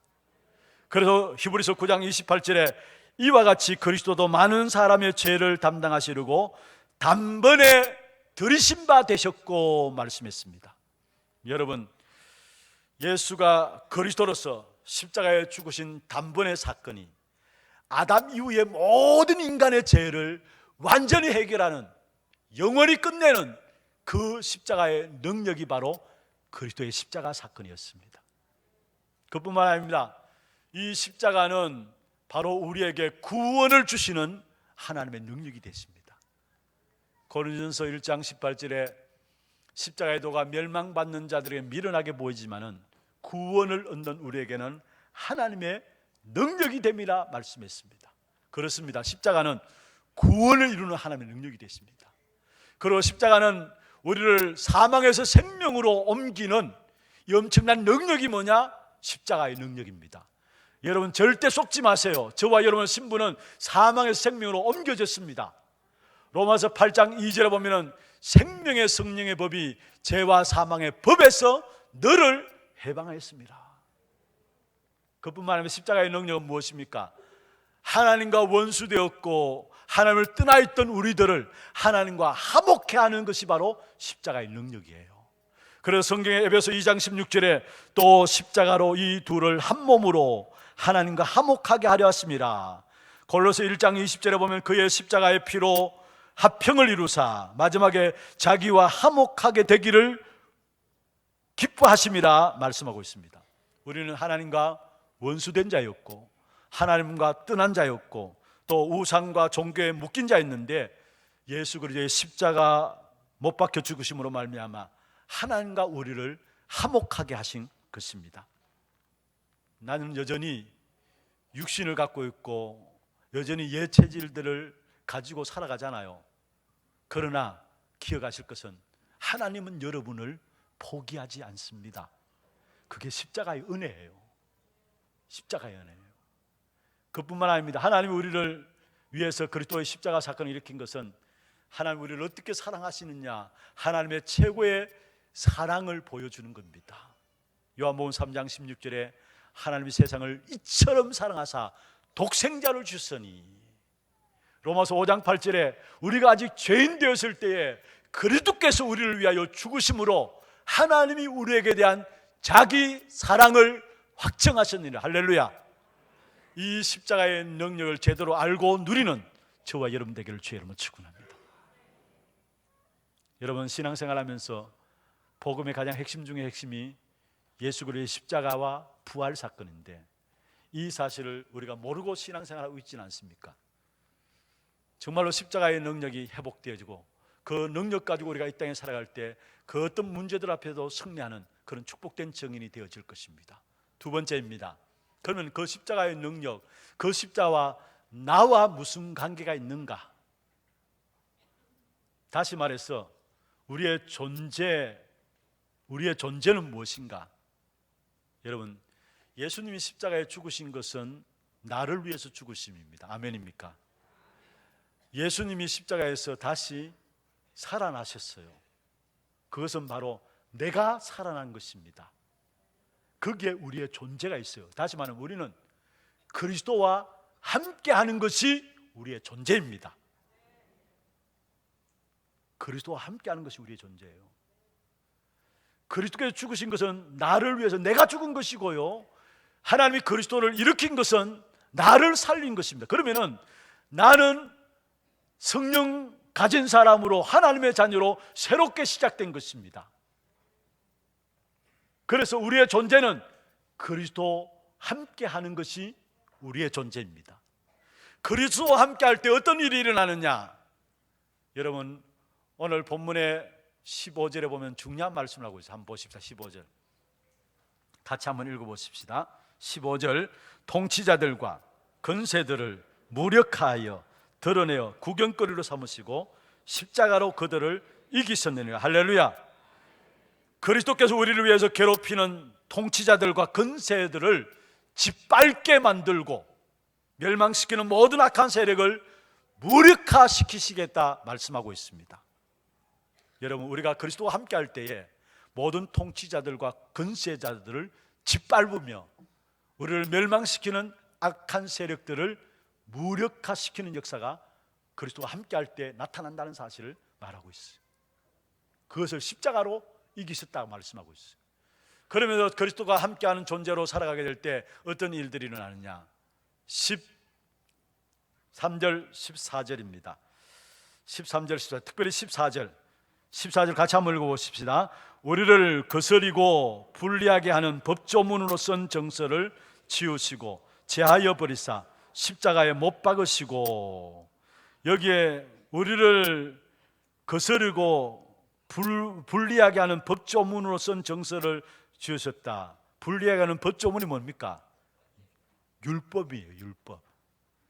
A: 그래서 히브리서 9장 28절에 이와 같이 그리스도도 많은 사람의 죄를 담당하시려고 단번에 들이신 바 되셨고 말씀했습니다. 여러분, 예수가 그리스도로서 십자가에 죽으신 단번의 사건이 아담 이후의 모든 인간의 죄를 완전히 해결하는, 영원히 끝내는 그 십자가의 능력이 바로 그리스도의 십자가 사건이었습니다. 그뿐만 아닙니다. 이 십자가는 바로 우리에게 구원을 주시는 하나님의 능력이 됐습니다. 고린도전서 1장 18절에 십자가의 도가 멸망받는 자들에게 미련하게 보이지만은 구원을 얻는 우리에게는 하나님의 능력이 됩니다 말씀했습니다. 그렇습니다. 십자가는 구원을 이루는 하나님의 능력이 됐습니다. 그리고 십자가는 우리를 사망에서 생명으로 옮기는 이 엄청난 능력이 뭐냐? 십자가의 능력입니다. 여러분 절대 속지 마세요. 저와 여러분의 신분은 사망에서 생명으로 옮겨졌습니다. 로마서 8장 2절에 보면은 생명의 성령의 법이 죄와 사망의 법에서 너를 해방하였습니다. 그뿐만 아니라 십자가의 능력은 무엇입니까? 하나님과 원수되었고 하나님을 떠나 있던 우리들을 하나님과 화목케 하는 것이 바로 십자가의 능력이에요. 그래서 성경의 에베소 2장 16절에 또 십자가로 이 둘을 한 몸으로 하나님과 화목하게 하려 하심이라. 골로새 1장 20절에 보면 그의 십자가의 피로 합평을 이루사 마지막에 자기와 화목하게 되기를 기뻐하심이라 말씀하고 있습니다. 우리는 하나님과 원수된 자였고 하나님과 떠난 자였고 또 우상과 종교에 묶인 자였는데 예수 그리스도의 십자가 못 박혀 죽으심으로 말미암아 하나님과 우리를 화목하게 하신 것입니다. 나는 여전히 육신을 갖고 있고 여전히 옛 체질들을 가지고 살아가잖아요. 그러나 기억하실 것은 하나님은 여러분을 포기하지 않습니다. 그게 십자가의 은혜예요. 십자가의 은혜예요. 그뿐만 아닙니다. 하나님이 우리를 위해서 그리스도의 십자가 사건을 일으킨 것은 하나님 우리를 어떻게 사랑하시느냐, 하나님의 최고의 사랑을 보여주는 겁니다. 요한복음 3장 16절에 하나님이 세상을 이처럼 사랑하사 독생자를 주셨으니, 로마서 5장 8절에 우리가 아직 죄인 되었을 때에 그리스도께서 우리를 위하여 죽으심으로 하나님이 우리에게 대한 자기 사랑을 확정하셨느니라. 할렐루야. 이 십자가의 능력을 제대로 알고 누리는 저와 여러분 되기를 주의 이름으로 축원합니다. 여러분 신앙생활하면서 복음의 가장 핵심 중의 핵심이 예수 그리스도의 십자가와 부활 사건인데 이 사실을 우리가 모르고 신앙생활하고 있지는 않습니까? 정말로 십자가의 능력이 회복되어지고 그 능력 가지고 우리가 이 땅에 살아갈 때 그 어떤 문제들 앞에도 승리하는 그런 축복된 증인이 되어질 것입니다. 두 번째입니다. 그러면 그 십자가의 능력, 그 십자가와 나와 무슨 관계가 있는가? 다시 말해서 우리의 존재는 무엇인가? 여러분, 예수님이 십자가에 죽으신 것은 나를 위해서 죽으심입니다. 아멘입니까? 예수님이 십자가에서 다시 살아나셨어요. 그것은 바로 내가 살아난 것입니다. 거기에 우리의 존재가 있어요. 다시 말하면 우리는 그리스도와 함께하는 것이 우리의 존재입니다. 그리스도와 함께하는 것이 우리의 존재예요. 그리스도께서 죽으신 것은 나를 위해서 내가 죽은 것이고요, 하나님이 그리스도를 일으킨 것은 나를 살린 것입니다. 그러면은 나는 성령 가진 사람으로 하나님의 자녀로 새롭게 시작된 것입니다. 그래서 우리의 존재는 그리스도와 함께하는 것이 우리의 존재입니다. 그리스도와 함께할 때 어떤 일이 일어나느냐? 여러분 오늘 본문의 15절에 보면 중요한 말씀을 하고 있어요. 한번 보십시다. 15절 같이 한번 읽어보십시다. 15절 통치자들과 권세들을 무력하여 드러내어 구경거리로 삼으시고 십자가로 그들을 이기셨느니라. 할렐루야. 그리스도께서 우리를 위해서 괴롭히는 통치자들과 권세들을 짓밟게 만들고 멸망시키는 모든 악한 세력을 무력화시키시겠다 말씀하고 있습니다. 여러분 우리가 그리스도와 함께 할 때에 모든 통치자들과 권세자들을 짓밟으며 우리를 멸망시키는 악한 세력들을 무력화시키는 역사가 그리스도와 함께 할 때 나타난다는 사실을 말하고 있어요. 그것을 십자가로 이기셨다고 말씀하고 있어요. 그러면서 그리스도가 함께하는 존재로 살아가게 될 때 어떤 일들이 일어나느냐? 13절 14절입니다 13절 14절 특별히 14절 같이 한번 읽어보십시다. 우리를 거스리고 불리하게 하는 법조문으로 쓴 정서를 지우시고 제하여 버리사 십자가에 못 박으시고, 여기에 우리를 거스르고 불리하게 하는 법조문으로 쓴 정서를 지으셨다. 불리하게 하는 법조문이 뭡니까? 율법이에요. 율법.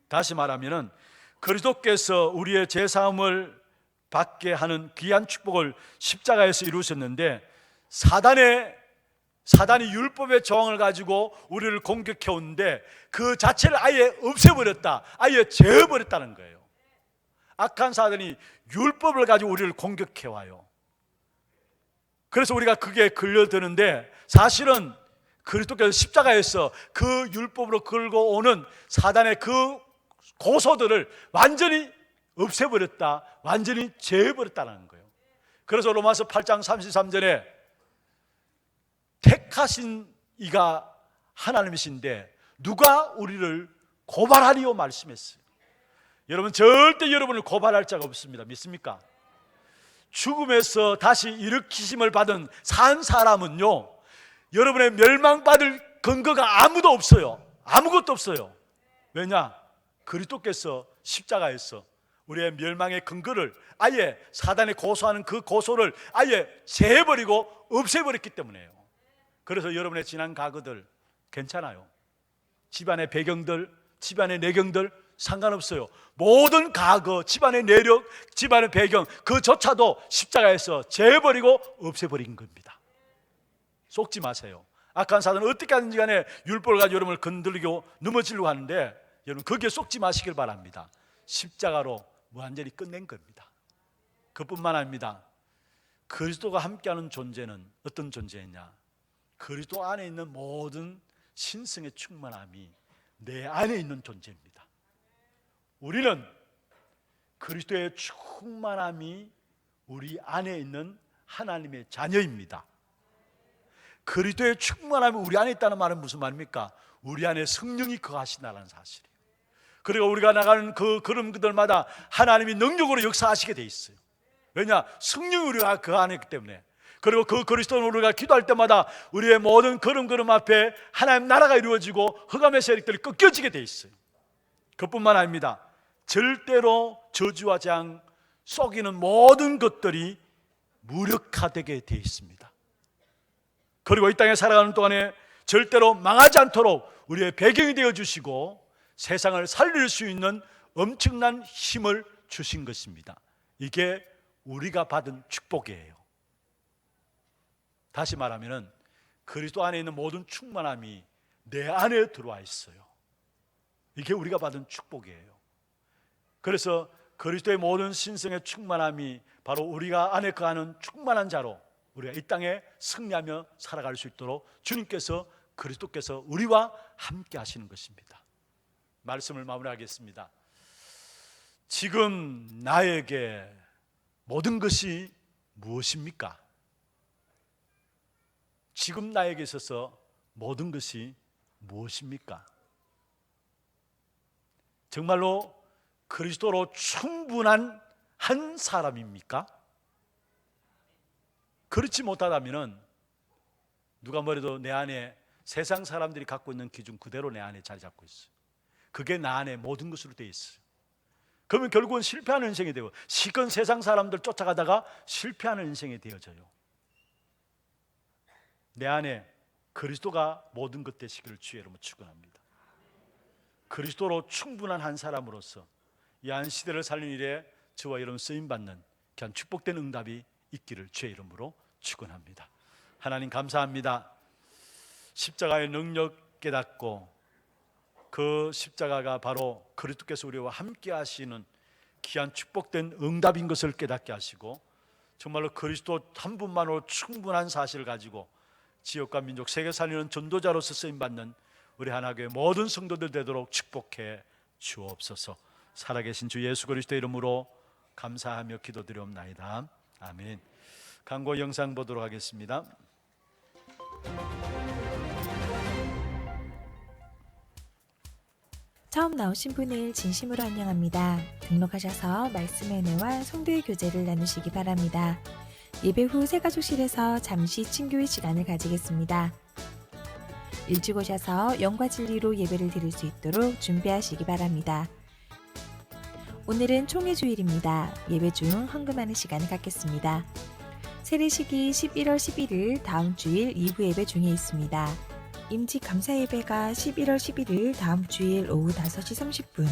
A: 다시 말하면은 그리스도께서 우리의 죄사함을 받게 하는 귀한 축복을 십자가에서 이루셨는데, 사단이 율법의 저항을 가지고 우리를 공격해 오는데 그 자체를 아예 없애버렸다, 아예 제어버렸다는 거예요. 악한 사단이 율법을 가지고 우리를 공격해 와요. 그래서 우리가 그게 걸려드는데, 사실은 그리스도께서 십자가에서 그 율법으로 끌고 오는 사단의 그 고소들을 완전히 없애버렸다, 완전히 제어버렸다는 거예요. 그래서 로마서 8장 33절에 택하신 이가 하나님이신데 누가 우리를 고발하리요 말씀했어요. 여러분, 절대 여러분을 고발할 자가 없습니다. 믿습니까? 죽음에서 다시 일으키심을 받은 산 사람은요, 여러분의 멸망받을 근거가 아무도 없어요. 아무것도 없어요. 왜냐? 그리스도께서 십자가에서 우리의 멸망의 근거를, 아예 사단에 고소하는 그 고소를 아예 제해버리고 없애버렸기 때문에요. 그래서 여러분의 지난 과거들 괜찮아요. 집안의 배경들, 집안의 내경들 상관없어요. 모든 과거, 집안의 내력, 집안의 배경, 그조차도 십자가에서 제해버리고 없애버린 겁니다. 속지 마세요. 악한 사단은 어떻게 하든지 간에 율법을 가지고 여러분을 건드리고 넘어지려고 하는데, 여러분 거기에 속지 마시길 바랍니다. 십자가로 완전히 끝낸 겁니다. 그뿐만 아닙니다. 그리스도가 함께하는 존재는 어떤 존재냐? 그리스도 안에 있는 모든 신성의 충만함이 내 안에 있는 존재입니다. 우리는 그리스도의 충만함이 우리 안에 있는 하나님의 자녀입니다. 그리스도의 충만함이 우리 안에 있다는 말은 무슨 말입니까? 우리 안에 성령이 거하신다는 사실이에요. 그리고 우리가 나가는 그 걸음들마다 하나님이 능력으로 역사하시게 돼 있어요. 왜냐? 성령이 우리가 그 안에 있기 때문에. 그리고 그 그리스도는 우리가 기도할 때마다 우리의 모든 걸음 앞에 하나님 나라가 이루어지고 흑암의 세력들이 꺾여지게 돼 있어요. 그뿐만 아닙니다. 절대로 저주와 재앙 속이는 모든 것들이 무력화되게 돼 있습니다. 그리고 이 땅에 살아가는 동안에 절대로 망하지 않도록 우리의 배경이 되어 주시고 세상을 살릴 수 있는 엄청난 힘을 주신 것입니다. 이게 우리가 받은 축복이에요. 다시 말하면 그리스도 안에 있는 모든 충만함이 내 안에 들어와 있어요. 이게 우리가 받은 축복이에요. 그래서 그리스도의 모든 신성의 충만함이 바로 우리가 안에 거하는 충만한 자로 우리가 이 땅에 승리하며 살아갈 수 있도록 주님께서, 그리스도께서 우리와 함께 하시는 것입니다. 말씀을 마무리하겠습니다. 지금 나에게 모든 것이 무엇입니까? 지금 나에게 있어서 모든 것이 무엇입니까? 정말로 그리스도로 충분한 한 사람입니까? 그렇지 못하다면 누가 뭐래도 내 안에 세상 사람들이 갖고 있는 기준 그대로 내 안에 자리 잡고 있어요. 그게 나 안에 모든 것으로 되어 있어요. 그러면 결국은 실패하는 인생이 되고, 시건 세상 사람들 쫓아가다가 실패하는 인생이 되어져요. 내 안에 그리스도가 모든 것 되시기를 주의 이름으로 축원합니다. 그리스도로 충분한 한 사람으로서 이 한 시대를 살리는 일에 저와 여러분 쓰임받는 귀한 축복된 응답이 있기를 주의 이름으로 축원합니다. 하나님 감사합니다. 십자가의 능력 깨닫고 그 십자가가 바로 그리스도께서 우리와 함께 하시는 귀한 축복된 응답인 것을 깨닫게 하시고, 정말로 그리스도 한 분만으로 충분한 사실을 가지고 지역과 민족, 세계 살리는 전도자로서 쓰임받는 우리 하나교회 모든 성도들 되도록 축복해 주옵소서. 살아계신 주 예수 그리스도의 이름으로 감사하며 기도드리옵나이다. 아멘. 광고 영상 보도록 하겠습니다.
G: 처음 나오신 분을 진심으로 환영합니다. 등록하셔서 말씀의 은혜와 성도의 교제를 나누시기 바랍니다. 예배 후 새가족실에서 잠시 친교의 시간을 가지겠습니다. 일찍 오셔서 영과 진리로 예배를 드릴 수 있도록 준비하시기 바랍니다. 오늘은 총회 주일입니다. 예배 중 헌금하는 시간을 갖겠습니다. 세례식이 11월 11일 다음 주일 2부 예배 중에 있습니다. 임직 감사 예배가 11월 11일 다음 주일 오후 5시 30분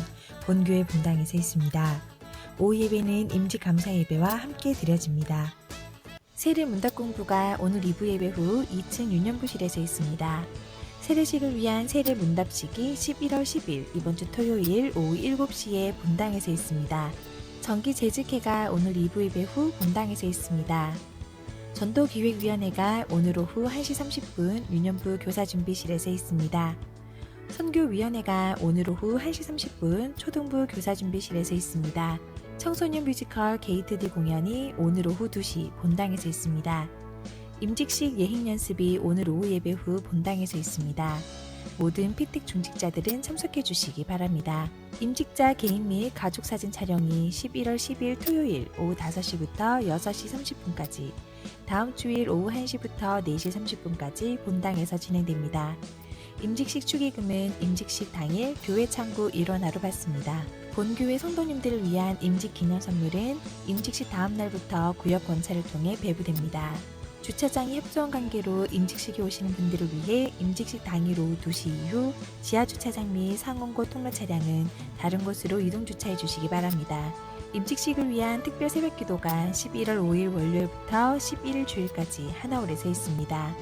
G: 본교회 본당에서 있습니다. 오후 예배는 임직 감사 예배와 함께 드려집니다. 세례 문답 공부가 오늘 2부 예배 후 2층 유년부실에서 있습니다. 세례식을 위한 세례 문답식이 11월 10일 이번 주 토요일 오후 7시에 본당에서 있습니다. 정기 재직회가 오늘 2부 예배 후 본당에서 있습니다. 전도기획위원회가 오늘 오후 1시 30분 유년부 교사준비실에서 있습니다. 선교위원회가 오늘 오후 1시 30분 초등부 교사준비실에서 있습니다. 청소년 뮤지컬 게이트 D 공연이 오늘 오후 2시 본당에서 있습니다. 임직식 예행 연습이 오늘 오후 예배 후 본당에서 있습니다. 모든 피택 중직자들은 참석해 주시기 바랍니다. 임직자 개인 및 가족 사진 촬영이 11월 10일 토요일 오후 5시부터 6시 30분까지, 다음 주일 오후 1시부터 4시 30분까지 본당에서 진행됩니다. 임직식 축의금은 임직식 당일 교회 창구 일원화로 받습니다. 본교회 성도님들을 위한 임직 기념 선물은 임직식 다음 날부터 구역 권차를 통해 배부됩니다. 주차장이 협소한 관계로 임직식에 오시는 분들을 위해 임직식 당일 오후 2시 이후 지하 주차장 및 상원고 통로 차량은 다른 곳으로 이동 주차해 주시기 바랍니다. 임직식을 위한 특별 새벽 기도가 11월 5일 월요일부터 11일 주일까지 하나홀에서 있습니다.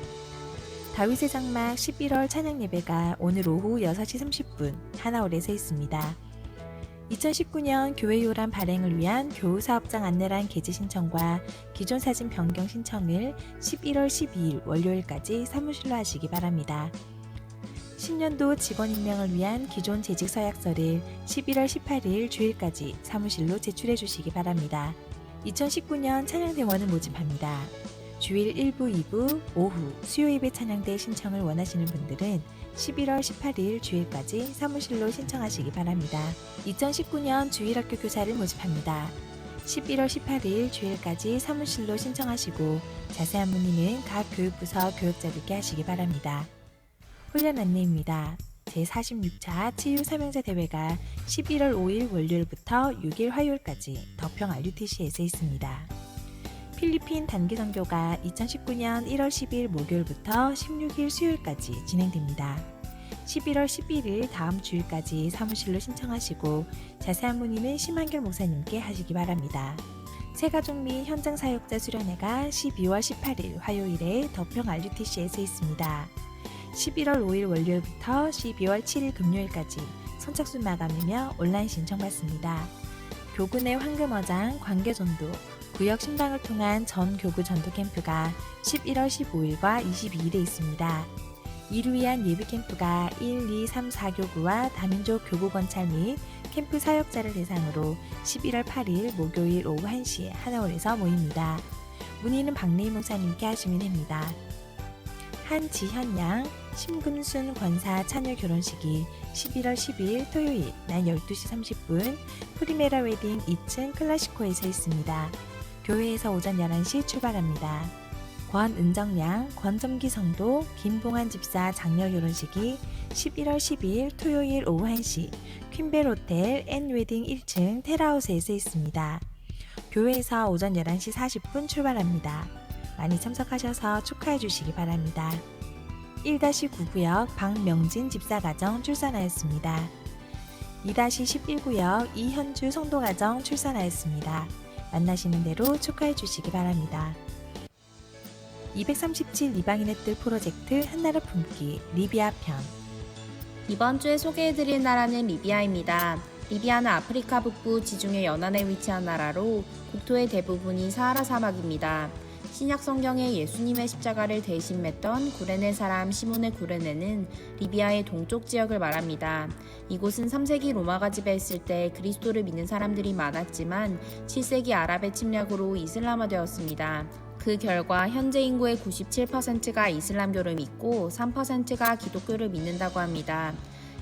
G: 다윗의 장막 11월 찬양 예배가 오늘 오후 6시 30분 하나홀에서 있습니다. 2019년 교회 요람 발행을 위한 교우사업장 안내란 게재 신청과 기존 사진 변경 신청을 11월 12일 월요일까지 사무실로 하시기 바랍니다. 신년도 직원 임명을 위한 기존 재직 서약서를 11월 18일 주일까지 사무실로 제출해 주시기 바랍니다. 2019년 찬양대원을 모집합니다. 주일 1부, 2부, 오후 수요예배 찬양대 신청을 원하시는 분들은 11월 18일 주일까지 사무실로 신청하시기 바랍니다. 2019년 주일학교 교사를 모집합니다. 11월 18일 주일까지 사무실로 신청하시고 자세한 문의는 각 교육부서 교육자들께 하시기 바랍니다. 훈련 안내입니다. 제46차 치유사명자 대회가 11월 5일 월요일부터 6일 화요일까지 덕평 RUTC에서 있습니다. 필리핀 단기 선교가 2019년 1월 10일 목요일부터 16일 수요일까지 진행됩니다. 11월 11일 다음 주일까지 사무실로 신청하시고 자세한 문의는 심한결 목사님께 하시기 바랍니다. 새가족 및 현장 사역자 수련회가 12월 18일 화요일에 덕평 RUTC에서 있습니다. 11월 5일 월요일부터 12월 7일 금요일까지 선착순 마감이며 온라인 신청받습니다. 교구 내 황금어장 관계전도 구역 신방을 통한 전 교구 전도 캠프가 11월 15일과 22일에 있습니다. 이를 위한 예비 캠프가 1, 2, 3, 4교구와 다민족 교구 건찰 및 캠프 사역자를 대상으로 11월 8일 목요일 오후 1시에 하나홀에서 모입니다. 문의는 박래희 목사님께 하시면 됩니다. 한지현 양, 심금순 권사 차녀 결혼식이 11월 10일 토요일 낮 12시 30분 프리메라 웨딩 2층 클라시코에서 있습니다. 교회에서 오전 11시 출발합니다. 권은정 양, 권점기 성도, 김봉환 집사 장녀 결혼식이 11월 10일 토요일 오후 1시 퀸벨 호텔 앤 웨딩 1층 테라하우스에서 있습니다. 교회에서 오전 11시 40분 출발합니다. 많이 참석하셔서 축하해 주시기 바랍니다. 1-9구역 박명진 집사가정 출산하였습니다. 2-11구역 이현주 성도가정 출산하였습니다. 만나시는 대로 축하해 주시기 바랍니다. 237 이방인의 뜰 프로젝트 한나라 품기 리비아 편.
H: 이번 주에 소개해드릴 나라는 리비아입니다. 리비아는 아프리카 북부 지중해 연안에 위치한 나라로 국토의 대부분이 사하라 사막입니다. 신약 성경에 예수님의 십자가를 대신 맸던 구레네 사람 시몬의 구레네는 리비아의 동쪽 지역을 말합니다. 이곳은 3세기 로마가 지배했을 때 그리스도를 믿는 사람들이 많았지만 7세기 아랍의 침략으로 이슬람화되었습니다. 그 결과 현재 인구의 97%가 이슬람교를 믿고 3%가 기독교를 믿는다고 합니다.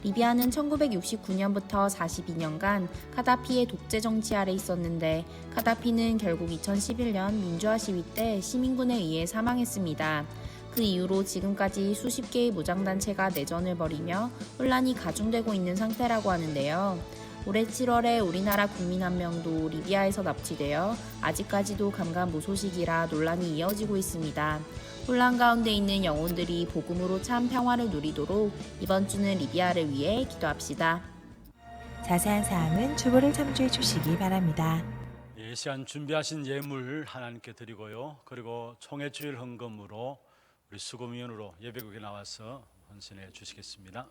H: 리비아는 1969년부터 42년간 카다피의 독재 정치 아래 있었는데 카다피는 결국 2011년 민주화 시위 때 시민군에 의해 사망했습니다. 그 이후로 지금까지 수십 개의 무장단체가 내전을 벌이며 혼란이 가중되고 있는 상태라고 하는데요. 올해 7월에 우리나라 국민 한 명도 리비아에서 납치되어 아직까지도 감감무소식이라 논란이 이어지고 있습니다. 혼란 가운데 있는 영혼들이 복음으로 참 평화를 누리도록 이번 주는 리비아를 위해 기도합시다.
G: 자세한 사항은 주보를 참조해 주시기 바랍니다.
A: 이 시간 준비하신 예물 하나님께 드리고요. 그리고 총회주일 헌금으로 우리 수금위원으로 예배국에 나와서 헌신해 주시겠습니다.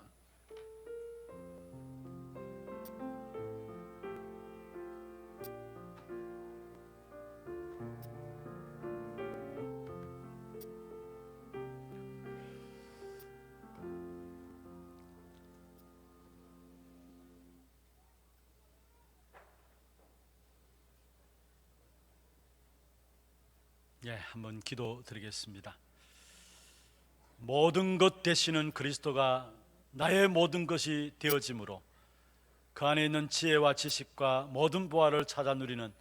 A: 한번 기도 드리겠습니다. 모든 것 되시는 그리스도가 나의 모든 것이 되어짐으로 그 안에 있는 지혜와 지식과 모든 보화를 찾아 누리는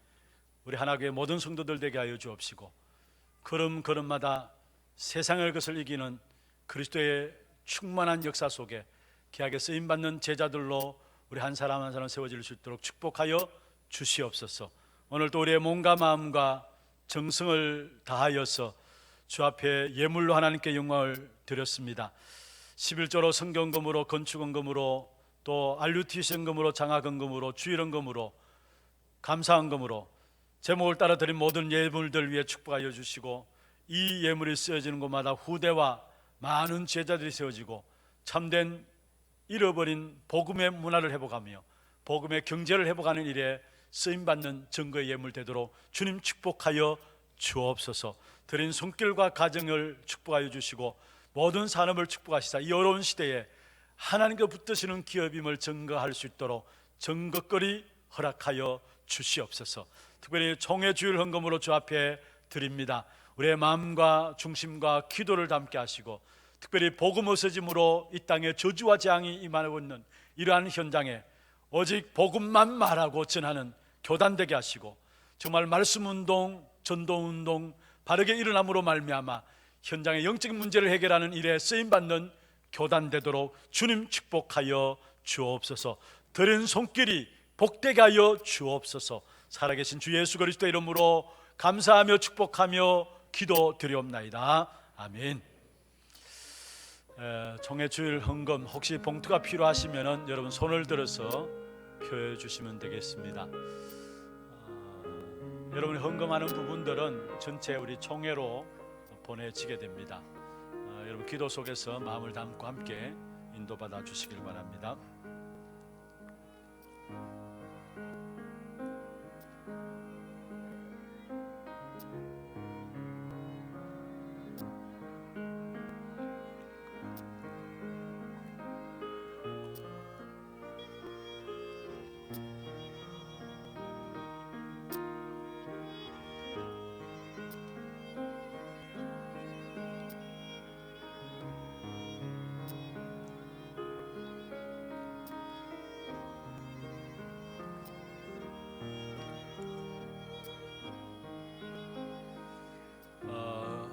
A: 우리 하나교회 모든 성도들 되게 하여 주옵시고, 걸음걸음마다 세상의 것을 이기는 그리스도의 충만한 역사 속에 귀하게 쓰임받는 제자들로 우리 한 사람 한 사람 세워질 수 있도록 축복하여 주시옵소서. 오늘도 우리의 몸과 마음과 정성을 다하여서 주 앞에 예물로 하나님께 영광을 드렸습니다. 11조로 성경금으로, 건축헌금으로, 또 RUTC 헌금으로, 장학헌금으로, 주일헌금으로, 감사헌금으로 제목을 따라 드린 모든 예물들 위해 축복하여 주시고, 이 예물이 쓰여지는 곳마다 후대와 많은 제자들이 세워지고 참된 잃어버린 복음의 문화를 회복하며 복음의 경제를 회복하는 일에 쓰임받는 증거의 예물 되도록 주님 축복하여 주옵소서. 드린 손길과 가정을 축복하여 주시고 모든 산업을 축복하시사 이 어려운 시대에 하나님께 붙드시는 기업임을 증거할 수 있도록 증거거리 허락하여 주시옵소서. 특별히 총회주일 헌금으로 주 앞에 드립니다. 우리의 마음과 중심과 기도를 담게 하시고, 특별히 복음 없어짐으로 이 땅에 저주와 재앙이 임하고 있는 이러한 현장에 오직 복음만 말하고 전하는 교단 되게 하시고, 정말 말씀운동, 전도운동 바르게 일어남으로 말미암아 현장의 영적인 문제를 해결하는 일에 쓰임받는 교단 되도록 주님 축복하여 주옵소서. 드린 손길이 복되게 하여 주옵소서. 살아계신 주 예수 그리스도 이름으로 감사하며 축복하며 기도드리옵나이다. 아멘. 총회주일 헌금 혹시 봉투가 필요하시면 여러분 손을 들어서 표해 주시면 되겠습니다. 여러분이 헌금하는 부분들은 전체 우리 총회로 보내지게 됩니다. 여러분 기도 속에서 마음을 담고 함께 인도받아 주시길 바랍니다.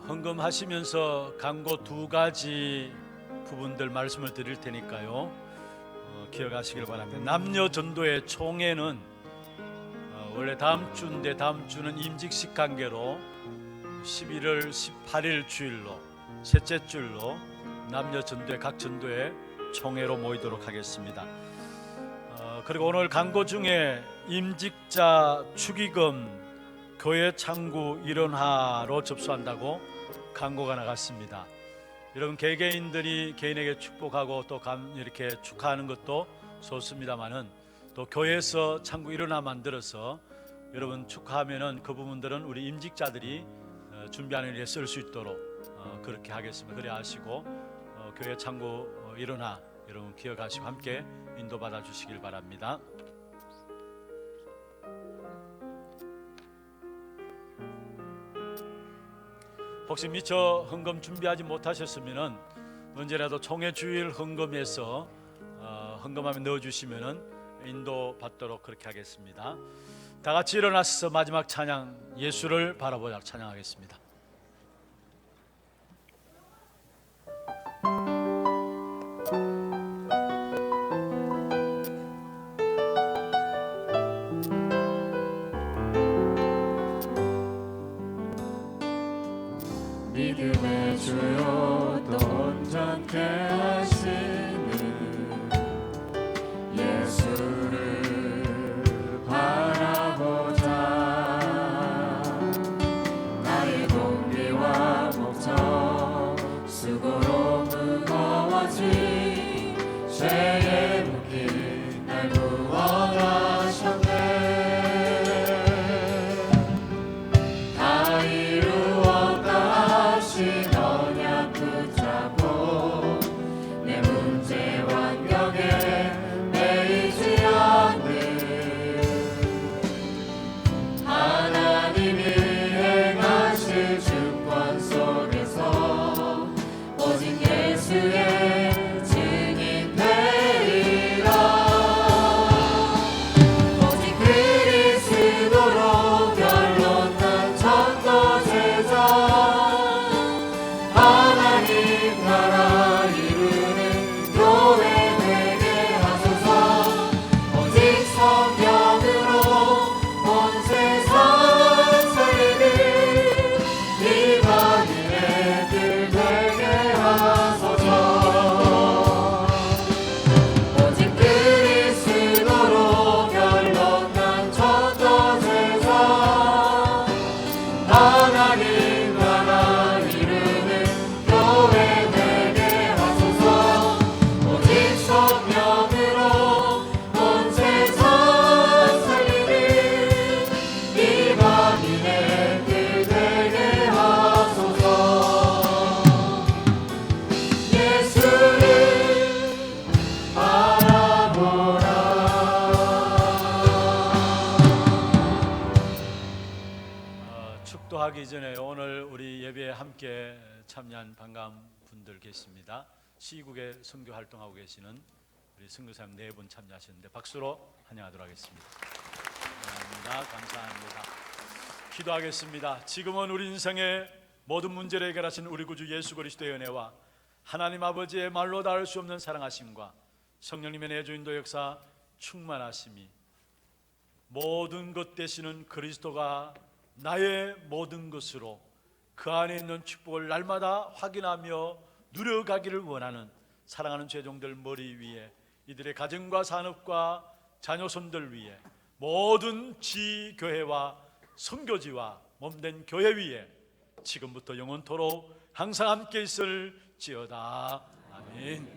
A: 헌금하시면서 간고 두 가지 부분들 말씀을 드릴 테니까요, 기억하시길 바랍니다. 남녀 전도의 총회는 원래 다음 주인데 다음 주는 임직식 관계로 11월 18일 주일로 셋째 주일로 남녀 전도회 각 전도회 총회로 모이도록 하겠습니다. 그리고 오늘 간고 중에 임직자 축의금 교회 창구 일원화로 접수한다고 광고가 나갔습니다. 여러분 개개인들이 개인에게 축복하고 또 이렇게 축하하는 것도 좋습니다만은 또 교회에서 창구 일원화 만들어서 여러분 축하하면은 그 부분들은 우리 임직자들이 준비하는 일에 쓸 수 있도록 그렇게 하겠습니다. 그래 하시고 교회 창구 일원화 여러분 기억하시고 함께 인도받아 주시길 바랍니다. 혹시 미처 헌금 준비하지 못하셨으면 언제라도 총회주일 헌금에서 헌금함에 넣어주시면은 인도 받도록 그렇게 하겠습니다. 다 같이 일어나서 마지막 찬양 예수를 바라보자 찬양하겠습니다.
B: 믿음의 주요 또 온전케 하시는 예수를 바라보자. 나의 동기와 목적 수고로 무거워진 죄의 묶임 날 구원하셨네. 다 이루었다 하신 언약 붙잡고 내 문제 환경에 매이지 않는 하나님이 행하실 주권 속에서 오직 예수의 증인 되리라. 오직 그리스도로 결론난 전도제자 하나님 나라 이루는 교회 되게 하소서. 오직 성령으로 온 세상 살리는 이방인의 길 되게 하소서. 오직 그리스도로 결론난 전도제자 하나님 나라 이루는 교회 되게 하소서. 오직 성령으로 온 세상 살리는 이방인의 길 되게 하소서. 예수를 바라보라.
A: 축도하기 전에 오늘 우리 예배에 함께 참여한 반가운 분들 계십니다. 시국에 선교 활동하고 계시는 우리 선교사님 4분 참여하시는데 박수로 환영하도록 하겠습니다. 감사합니다. 기도하겠습니다. 지금은 우리 인생의 모든 문제를 해결하신 우리 구주 예수 그리스도의 은혜와 하나님 아버지의 말로 닿을 수 없는 사랑하심과 성령님의 내주인도 역사 충만하심이 모든 것 되시는 그리스도가 나의 모든 것으로 그 안에 있는 축복을 날마다 확인하며 누려가기를 원하는 사랑하는 죄종들 머리 위에 이들의 가정과 산업과 자녀손들 위에 모든 지교회와 선교지와 몸된 교회 위에 지금부터 영원토록 항상 함께 있을지어다. 아멘.